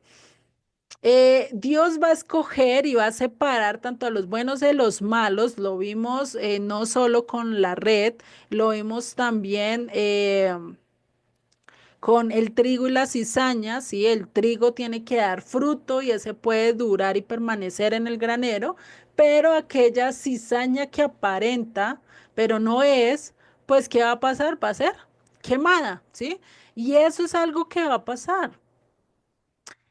Dios va a escoger y va a separar tanto a los buenos de los malos. Lo vimos no solo con la red, lo vimos también con el trigo y la cizaña, ¿sí? El trigo tiene que dar fruto y ese puede durar y permanecer en el granero, pero aquella cizaña que aparenta, pero no es, pues ¿qué va a pasar? Va a ser quemada, ¿sí? Y eso es algo que va a pasar.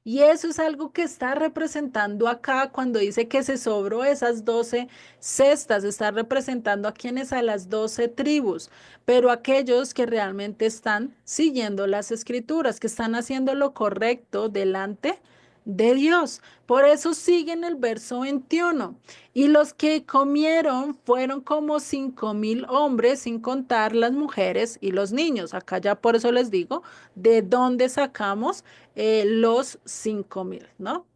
Y eso es algo que está representando acá cuando dice que se sobró esas 12 cestas, está representando a quienes a las 12 tribus, pero aquellos que realmente están siguiendo las escrituras, que están haciendo lo correcto delante de Dios. Por eso sigue en el verso 21. Y los que comieron fueron como 5.000 hombres, sin contar las mujeres y los niños. Acá ya por eso les digo, ¿de dónde sacamos los 5.000, ¿no?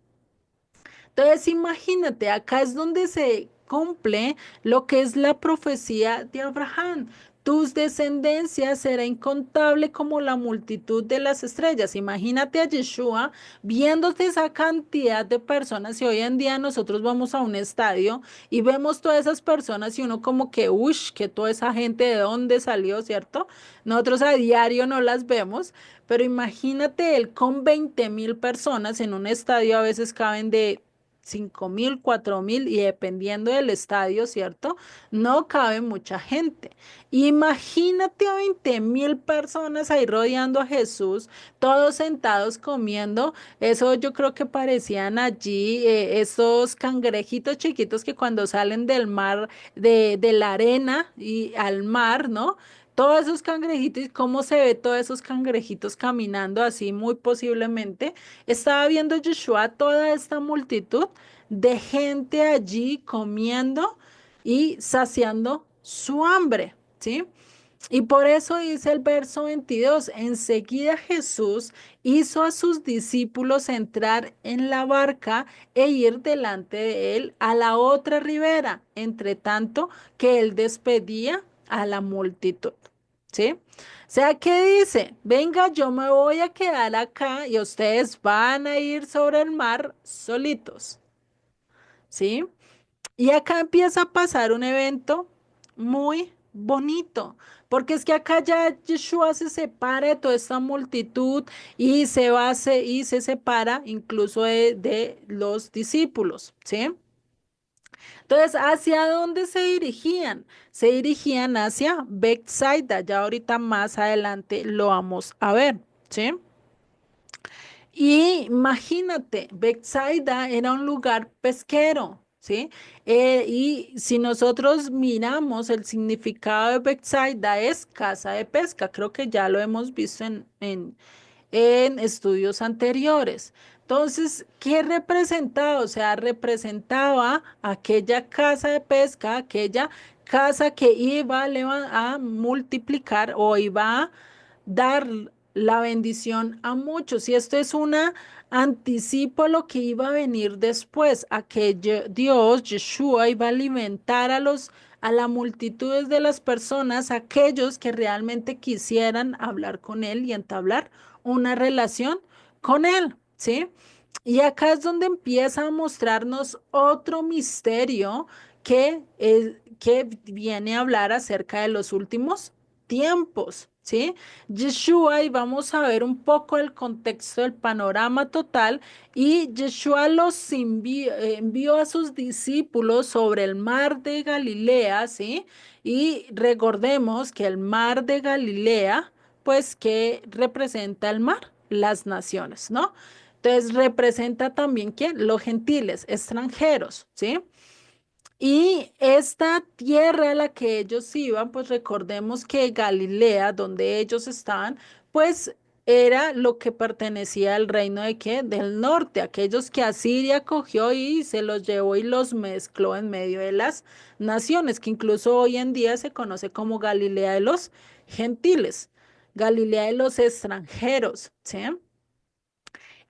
Entonces, imagínate, acá es donde se cumple lo que es la profecía de Abraham. Tus descendencias será incontable como la multitud de las estrellas. Imagínate a Yeshua viéndote esa cantidad de personas y hoy en día nosotros vamos a un estadio y vemos todas esas personas y uno como que, uff, que toda esa gente de dónde salió, ¿cierto? Nosotros a diario no las vemos, pero imagínate él con 20.000 personas en un estadio a veces caben de 5.000, 4.000 y dependiendo del estadio, ¿cierto? No cabe mucha gente. Imagínate a 20.000 personas ahí rodeando a Jesús, todos sentados comiendo. Eso yo creo que parecían allí esos cangrejitos chiquitos que cuando salen del mar, de la arena y al mar, ¿no? Todos esos cangrejitos, y cómo se ve todos esos cangrejitos caminando así, muy posiblemente. Estaba viendo Joshua toda esta multitud de gente allí comiendo y saciando su hambre, ¿sí? Y por eso dice el verso 22, enseguida Jesús hizo a sus discípulos entrar en la barca e ir delante de él a la otra ribera, entre tanto que él despedía a la multitud. ¿Sí? O sea, ¿qué dice? Venga, yo me voy a quedar acá y ustedes van a ir sobre el mar solitos. ¿Sí? Y acá empieza a pasar un evento muy bonito, porque es que acá ya Yeshua se separa de toda esta multitud y y se separa incluso de los discípulos, ¿sí? Entonces, ¿hacia dónde se dirigían? Se dirigían hacia Bethsaida, ya ahorita más adelante lo vamos a ver, ¿sí? Y imagínate, Bethsaida era un lugar pesquero, ¿sí? Y si nosotros miramos el significado de Bethsaida es casa de pesca, creo que ya lo hemos visto en estudios anteriores. Entonces, ¿qué representaba? O sea, representaba aquella casa de pesca, aquella casa que iba a multiplicar o iba a dar la bendición a muchos. Y esto es una anticipo a lo que iba a venir después, a que Dios, Yeshua, iba a alimentar a la multitudes de las personas, aquellos que realmente quisieran hablar con él y entablar una relación con él, ¿sí? Y acá es donde empieza a mostrarnos otro misterio que viene a hablar acerca de los últimos tiempos, ¿sí? Yeshua, y vamos a ver un poco el contexto del panorama total, y Yeshua envió a sus discípulos sobre el mar de Galilea, ¿sí? Y recordemos que el mar de Galilea, pues, ¿qué representa el mar? Las naciones, ¿no? Entonces representa también ¿quién? Los gentiles, extranjeros, ¿sí? Y esta tierra a la que ellos iban, pues recordemos que Galilea, donde ellos estaban, pues era lo que pertenecía al reino de qué? Del norte, aquellos que Asiria cogió y se los llevó y los mezcló en medio de las naciones, que incluso hoy en día se conoce como Galilea de los gentiles, Galilea de los extranjeros, ¿sí?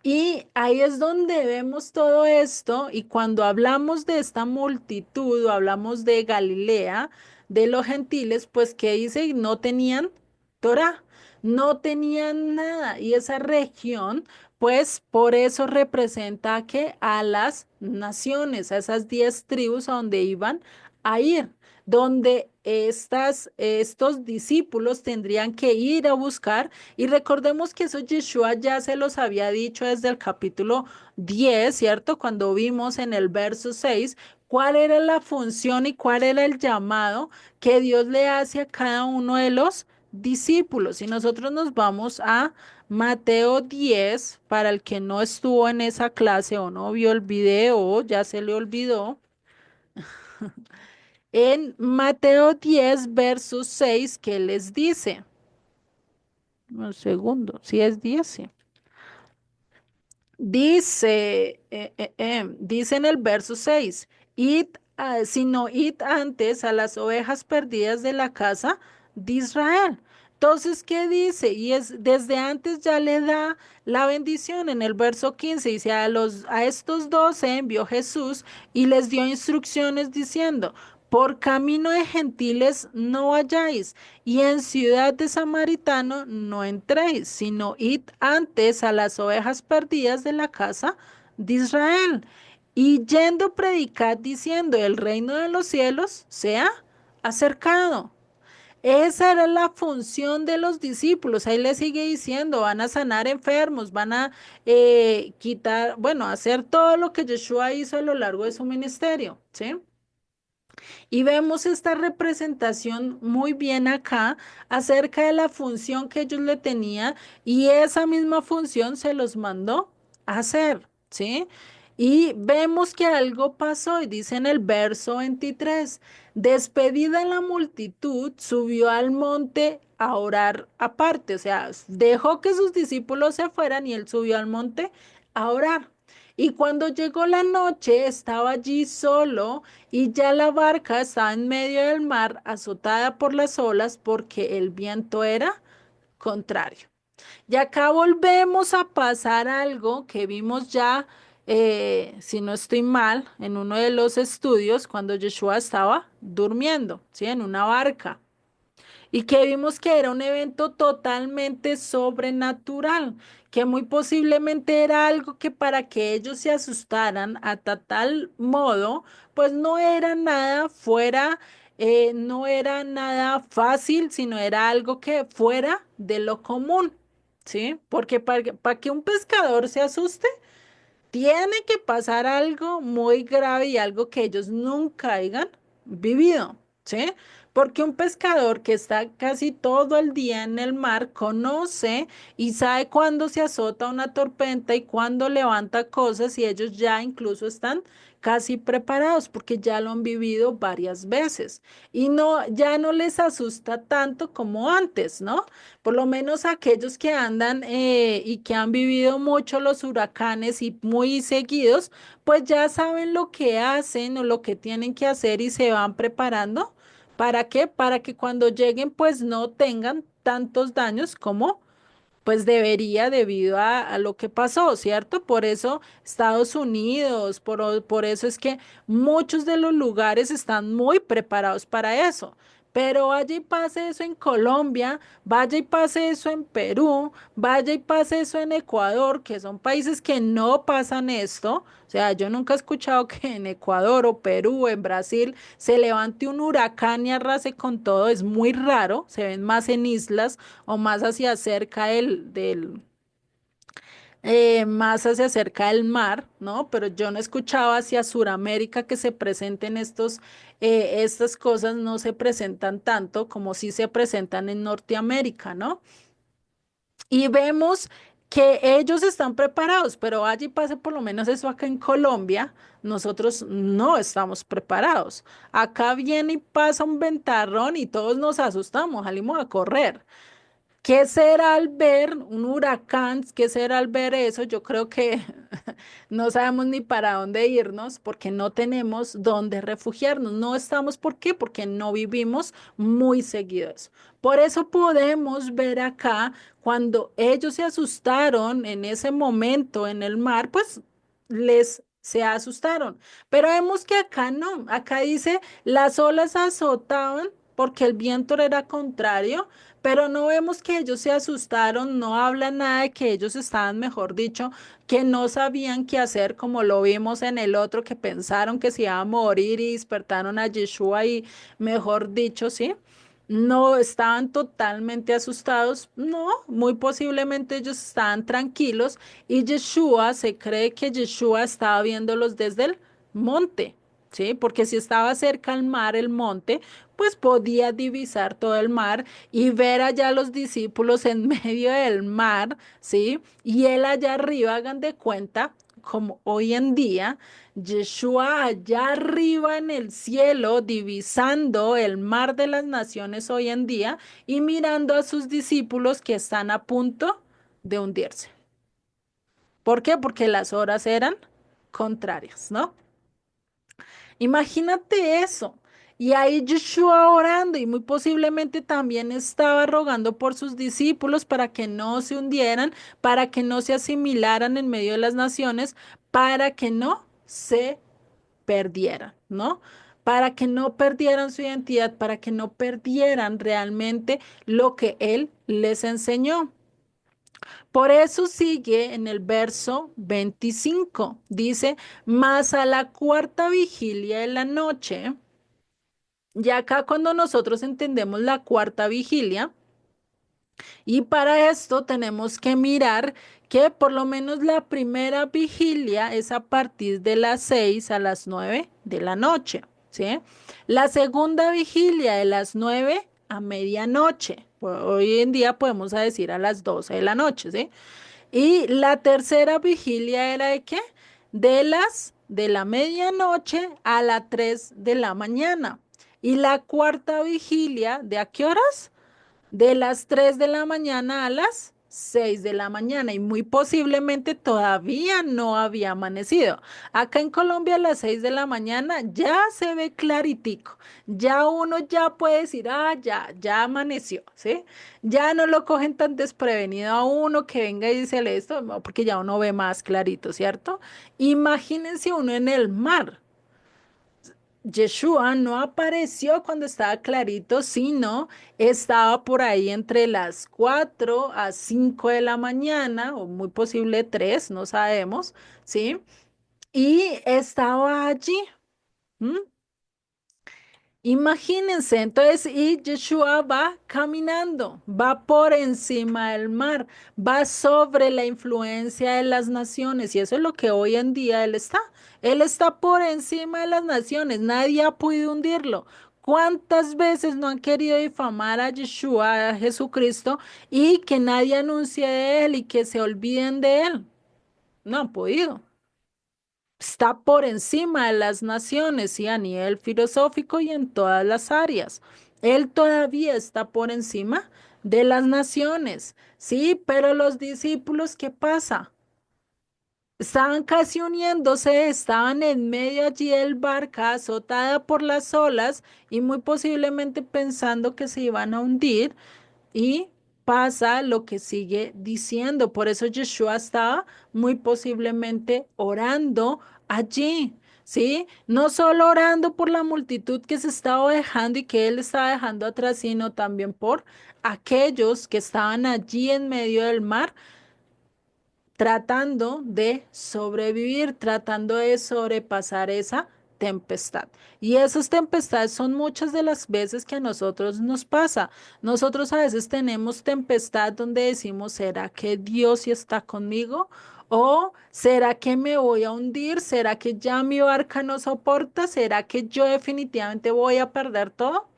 Y ahí es donde vemos todo esto y cuando hablamos de esta multitud o hablamos de Galilea, de los gentiles, pues ¿qué dice? No tenían Torá, no tenían nada y esa región, pues por eso representa que a las naciones, a esas 10 tribus a donde iban a ir, donde estos discípulos tendrían que ir a buscar y recordemos que eso Yeshua ya se los había dicho desde el capítulo 10, ¿cierto? Cuando vimos en el verso 6 cuál era la función y cuál era el llamado que Dios le hace a cada uno de los discípulos. Y nosotros nos vamos a Mateo 10, para el que no estuvo en esa clase o no vio el video o ya se le olvidó. En Mateo 10, verso 6, ¿qué les dice? Un segundo, si es 10, sí. Dice en el verso 6, sino id antes a las ovejas perdidas de la casa de Israel. Entonces, ¿qué dice? Y es desde antes ya le da la bendición. En el verso 15 dice, a estos 12 envió Jesús y les dio instrucciones diciendo, por camino de gentiles no vayáis, y en ciudad de samaritano no entréis, sino id antes a las ovejas perdidas de la casa de Israel. Y yendo predicad diciendo, el reino de los cielos se ha acercado. Esa era la función de los discípulos. Ahí le sigue diciendo, van a sanar enfermos, van a quitar, bueno, hacer todo lo que Yeshua hizo a lo largo de su ministerio, ¿sí? Y vemos esta representación muy bien acá acerca de la función que ellos le tenían y esa misma función se los mandó a hacer, ¿sí? Y vemos que algo pasó y dice en el verso 23, despedida la multitud, subió al monte a orar aparte, o sea, dejó que sus discípulos se fueran y él subió al monte a orar. Y cuando llegó la noche estaba allí solo y ya la barca estaba en medio del mar azotada por las olas porque el viento era contrario. Y acá volvemos a pasar algo que vimos ya, si no estoy mal, en uno de los estudios cuando Yeshua estaba durmiendo, ¿sí? En una barca. Y que vimos que era un evento totalmente sobrenatural, que muy posiblemente era algo que para que ellos se asustaran a tal modo, pues no era nada fuera, no era nada fácil, sino era algo que fuera de lo común, ¿sí? Porque para que un pescador se asuste, tiene que pasar algo muy grave y algo que ellos nunca hayan vivido, ¿sí? Porque un pescador que está casi todo el día en el mar conoce y sabe cuándo se azota una tormenta y cuándo levanta cosas y ellos ya incluso están casi preparados porque ya lo han vivido varias veces y no, ya no les asusta tanto como antes, ¿no? Por lo menos aquellos que andan y que han vivido mucho los huracanes y muy seguidos, pues ya saben lo que hacen o lo que tienen que hacer y se van preparando. ¿Para qué? Para que cuando lleguen pues no tengan tantos daños como pues debería debido a lo que pasó, ¿cierto? Por eso Estados Unidos, por eso es que muchos de los lugares están muy preparados para eso. Pero vaya y pase eso en Colombia, vaya y pase eso en Perú, vaya y pase eso en Ecuador, que son países que no pasan esto. O sea, yo nunca he escuchado que en Ecuador o Perú o en Brasil se levante un huracán y arrase con todo. Es muy raro, se ven más en islas o más hacia cerca más hacia cerca del mar, ¿no? Pero yo no escuchaba hacia Sudamérica que se presenten estas cosas, no se presentan tanto como si se presentan en Norteamérica, ¿no? Y vemos que ellos están preparados, pero allí pase por lo menos eso acá en Colombia, nosotros no estamos preparados. Acá viene y pasa un ventarrón y todos nos asustamos, salimos a correr. ¿Qué será al ver un huracán? ¿Qué será al ver eso? Yo creo que no sabemos ni para dónde irnos porque no tenemos dónde refugiarnos. No estamos, ¿por qué? Porque no vivimos muy seguidos. Por eso podemos ver acá cuando ellos se asustaron en ese momento en el mar, pues les se asustaron. Pero vemos que acá no, acá dice las olas azotaban porque el viento era contrario, pero no vemos que ellos se asustaron, no habla nada de que ellos estaban, mejor dicho, que no sabían qué hacer, como lo vimos en el otro, que pensaron que se iba a morir y despertaron a Yeshua y, mejor dicho, ¿sí? No estaban totalmente asustados, no, muy posiblemente ellos estaban tranquilos y Yeshua, se cree que Yeshua estaba viéndolos desde el monte, ¿sí? Porque si estaba cerca al mar, el monte, pues podía divisar todo el mar y ver allá a los discípulos en medio del mar, ¿sí? Y él allá arriba, hagan de cuenta, como hoy en día, Yeshua allá arriba en el cielo, divisando el mar de las naciones hoy en día y mirando a sus discípulos que están a punto de hundirse. ¿Por qué? Porque las horas eran contrarias, ¿no? Imagínate eso. Y ahí Yeshua orando y muy posiblemente también estaba rogando por sus discípulos para que no se hundieran, para que no se asimilaran en medio de las naciones, para que no se perdieran, ¿no? Para que no perdieran su identidad, para que no perdieran realmente lo que Él les enseñó. Por eso sigue en el verso 25, dice, mas a la cuarta vigilia de la noche, y acá cuando nosotros entendemos la cuarta vigilia, y para esto tenemos que mirar que por lo menos la primera vigilia es a partir de las 6 a las 9 de la noche, ¿sí? La segunda vigilia de las 9 a medianoche. Hoy en día podemos decir a las 12 de la noche, ¿sí? Y la tercera vigilia era de qué? De la medianoche a las 3 de la mañana. Y la cuarta vigilia, ¿de a qué horas? De las 3 de la mañana a las 6 de la mañana y muy posiblemente todavía no había amanecido. Acá en Colombia a las 6 de la mañana ya se ve claritico. Ya uno ya puede decir, ah, ya amaneció, ¿sí? Ya no lo cogen tan desprevenido a uno que venga y dice esto, no, porque ya uno ve más clarito, ¿cierto? Imagínense uno en el mar. Yeshua no apareció cuando estaba clarito, sino estaba por ahí entre las 4 a 5 de la mañana, o muy posible 3, no sabemos, ¿sí? Y estaba allí. ¿M? Imagínense, entonces, y Yeshua va caminando, va por encima del mar, va sobre la influencia de las naciones, y eso es lo que hoy en día él está. Él está por encima de las naciones, nadie ha podido hundirlo. ¿Cuántas veces no han querido difamar a Yeshua, a Jesucristo, y que nadie anuncie de él y que se olviden de él? No han podido. Está por encima de las naciones y a nivel filosófico y en todas las áreas. Él todavía está por encima de las naciones, sí, pero los discípulos, ¿qué pasa? Estaban casi uniéndose, estaban en medio allí del barca azotada por las olas y muy posiblemente pensando que se iban a hundir. Y pasa lo que sigue diciendo. Por eso Yeshua estaba muy posiblemente orando allí, ¿sí? No solo orando por la multitud que se estaba dejando y que él estaba dejando atrás, sino también por aquellos que estaban allí en medio del mar tratando de sobrevivir, tratando de sobrepasar esa tempestad. Y esas tempestades son muchas de las veces que a nosotros nos pasa. Nosotros a veces tenemos tempestad donde decimos, ¿será que Dios sí está conmigo? ¿O será que me voy a hundir? ¿Será que ya mi barca no soporta? ¿Será que yo definitivamente voy a perder todo?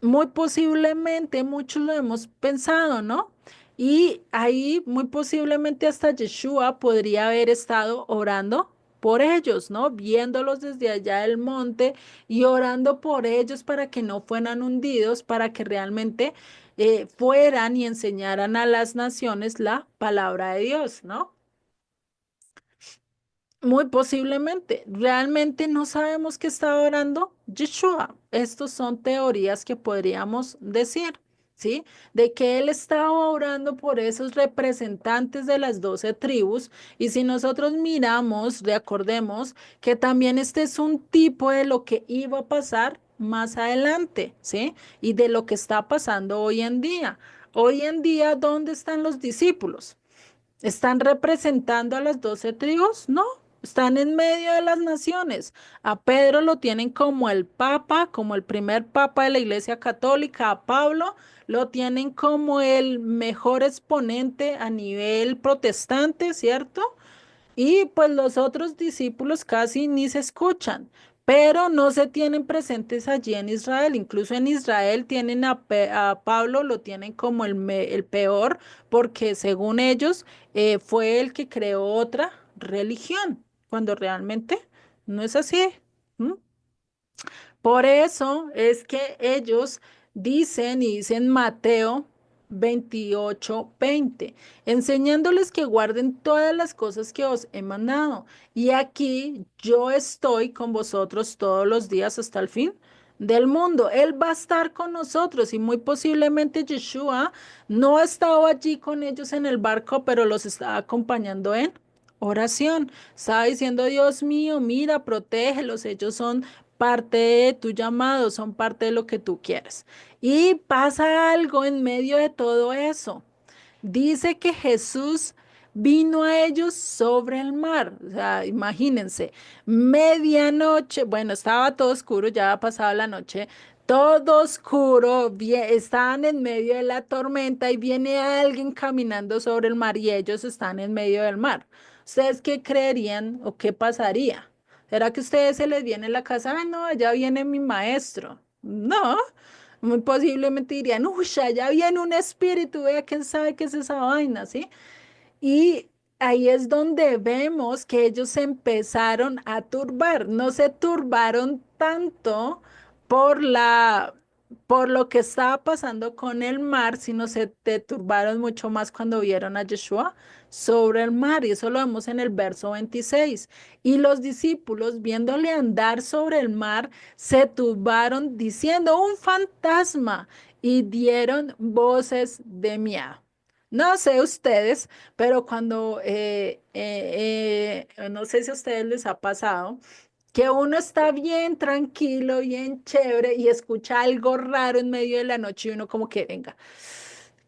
Muy posiblemente muchos lo hemos pensado, ¿no? Y ahí muy posiblemente hasta Yeshua podría haber estado orando por ellos, ¿no? Viéndolos desde allá del monte y orando por ellos para que no fueran hundidos, para que realmente fueran y enseñaran a las naciones la palabra de Dios, ¿no? Muy posiblemente. Realmente no sabemos qué está orando Yeshua. Estos son teorías que podríamos decir, ¿sí? De que él estaba orando por esos representantes de las 12 tribus. Y si nosotros miramos, recordemos que también este es un tipo de lo que iba a pasar más adelante, ¿sí? Y de lo que está pasando hoy en día. Hoy en día, ¿dónde están los discípulos? ¿Están representando a las 12 tribus? No, están en medio de las naciones. A Pedro lo tienen como el papa, como el primer papa de la Iglesia Católica. A Pablo lo tienen como el mejor exponente a nivel protestante, ¿cierto? Y pues los otros discípulos casi ni se escuchan, pero no se tienen presentes allí en Israel. Incluso en Israel tienen a Pablo, lo tienen como el peor, porque según ellos fue el que creó otra religión, cuando realmente no es así. ¿M? Por eso es que ellos dicen y dicen Mateo 28:20, enseñándoles que guarden todas las cosas que os he mandado. Y aquí yo estoy con vosotros todos los días hasta el fin del mundo. Él va a estar con nosotros y muy posiblemente Yeshua no ha estado allí con ellos en el barco, pero los está acompañando en oración. Estaba diciendo, Dios mío, mira, protégelos, ellos son parte de tu llamado, son parte de lo que tú quieres. Y pasa algo en medio de todo eso. Dice que Jesús vino a ellos sobre el mar. O sea, imagínense, medianoche, bueno, estaba todo oscuro, ya ha pasado la noche, todo oscuro, estaban en medio de la tormenta y viene alguien caminando sobre el mar y ellos están en medio del mar. ¿Ustedes qué creerían o qué pasaría? ¿Será que a ustedes se les viene en la casa? Ay, no, allá viene mi maestro. No, muy posiblemente dirían, uy, allá viene un espíritu, vea quién sabe qué es esa vaina, ¿sí? Y ahí es donde vemos que ellos se empezaron a turbar. No se turbaron tanto por la por lo que estaba pasando con el mar, sino se te turbaron mucho más cuando vieron a Yeshua sobre el mar, y eso lo vemos en el verso 26. Y los discípulos, viéndole andar sobre el mar, se turbaron diciendo, un fantasma, y dieron voces de miedo. No sé ustedes, pero cuando, no sé si a ustedes les ha pasado, que uno está bien tranquilo, bien chévere y escucha algo raro en medio de la noche y uno como que, venga,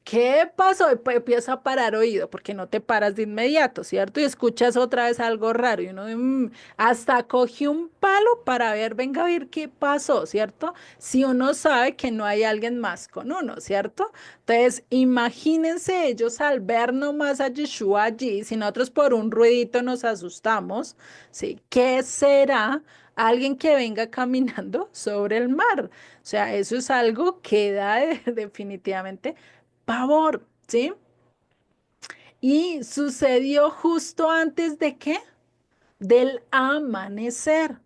¿qué pasó? Y pues empieza a parar oído porque no te paras de inmediato, ¿cierto? Y escuchas otra vez algo raro y uno hasta coge un palo para ver, venga a ver qué pasó, ¿cierto? Si uno sabe que no hay alguien más con uno, ¿cierto? Entonces, imagínense ellos al ver nomás a Yeshua allí, si nosotros por un ruidito nos asustamos, ¿sí? ¿Qué será? Alguien que venga caminando sobre el mar. O sea, eso es algo que da definitivamente pavor, ¿sí? Y sucedió justo antes de qué? Del amanecer.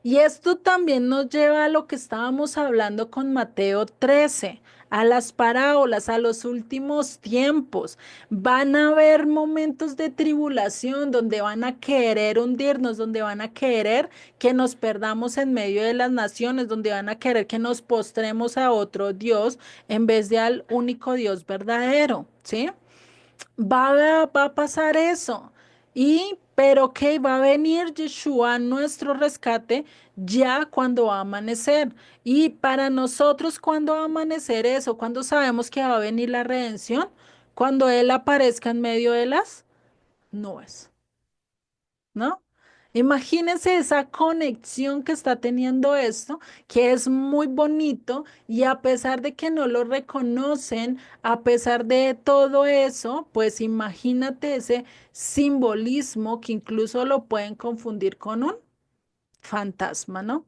Y esto también nos lleva a lo que estábamos hablando con Mateo 13, a las parábolas, a los últimos tiempos. Van a haber momentos de tribulación donde van a querer hundirnos, donde van a querer que nos perdamos en medio de las naciones, donde van a querer que nos postremos a otro Dios en vez de al único Dios verdadero, ¿sí? Va a pasar eso. Y, pero que va a venir Yeshua, nuestro rescate, ya cuando va a amanecer. Y para nosotros, ¿cuándo va a amanecer eso? ¿Cuándo sabemos que va a venir la redención? Cuando Él aparezca en medio de las nubes, ¿no? Imagínense esa conexión que está teniendo esto, que es muy bonito y a pesar de que no lo reconocen, a pesar de todo eso, pues imagínate ese simbolismo que incluso lo pueden confundir con un fantasma, ¿no?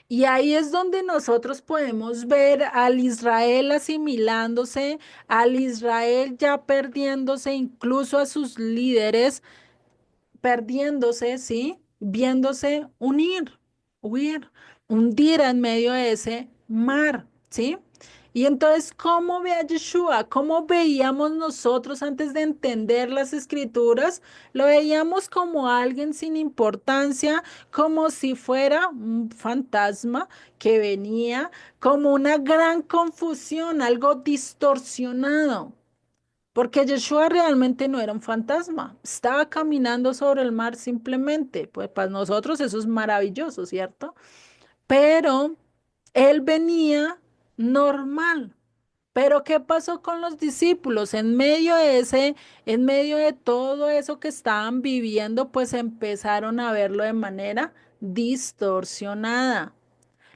Y ahí es donde nosotros podemos ver al Israel asimilándose, al Israel ya perdiéndose, incluso a sus líderes perdiéndose, ¿sí? Viéndose huir, hundir en medio de ese mar, ¿sí? Y entonces, ¿cómo ve a Yeshua? ¿Cómo veíamos nosotros antes de entender las escrituras? Lo veíamos como alguien sin importancia, como si fuera un fantasma que venía, como una gran confusión, algo distorsionado. Porque Yeshua realmente no era un fantasma, estaba caminando sobre el mar simplemente. Pues para nosotros eso es maravilloso, ¿cierto? Pero él venía normal. Pero ¿qué pasó con los discípulos? En medio de todo eso que estaban viviendo, pues empezaron a verlo de manera distorsionada.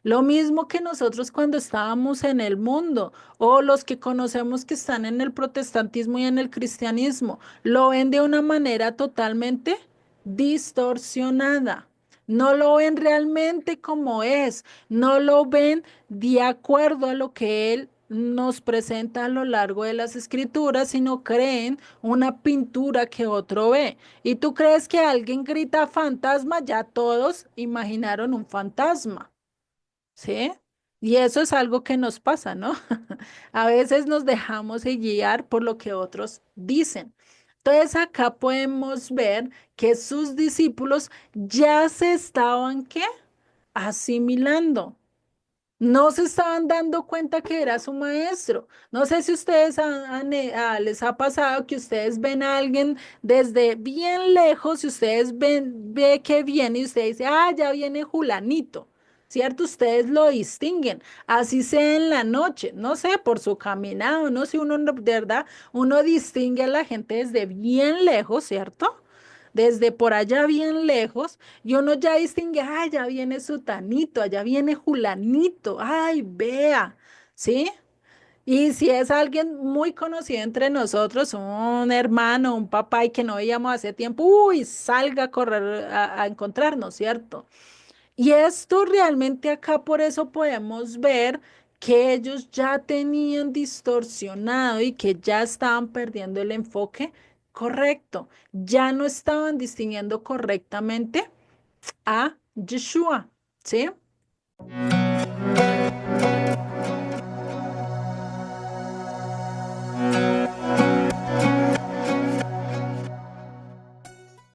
Lo mismo que nosotros cuando estábamos en el mundo o los que conocemos que están en el protestantismo y en el cristianismo, lo ven de una manera totalmente distorsionada. No lo ven realmente como es, no lo ven de acuerdo a lo que él nos presenta a lo largo de las escrituras, sino creen una pintura que otro ve. Y tú crees que alguien grita fantasma, ya todos imaginaron un fantasma. ¿Sí? Y eso es algo que nos pasa, ¿no? A veces nos dejamos guiar por lo que otros dicen. Entonces acá podemos ver que sus discípulos ya se estaban, ¿qué? Asimilando. No se estaban dando cuenta que era su maestro. No sé si ustedes les ha pasado que ustedes ven a alguien desde bien lejos y ustedes ve que viene y usted dice, ah, ya viene Julanito, ¿cierto? Ustedes lo distinguen, así sea en la noche, no sé, por su caminado, no sé, uno de verdad, uno distingue a la gente desde bien lejos, ¿cierto? Desde por allá bien lejos, y uno ya distingue, ay, ya viene Sutanito, allá viene Julanito, ay, vea, ¿sí? Y si es alguien muy conocido entre nosotros, un hermano, un papá y que no veíamos hace tiempo, uy, salga a correr a encontrarnos, ¿cierto? Y esto realmente acá por eso podemos ver que ellos ya tenían distorsionado y que ya estaban perdiendo el enfoque correcto, ya no estaban distinguiendo correctamente a Yeshua, ¿sí?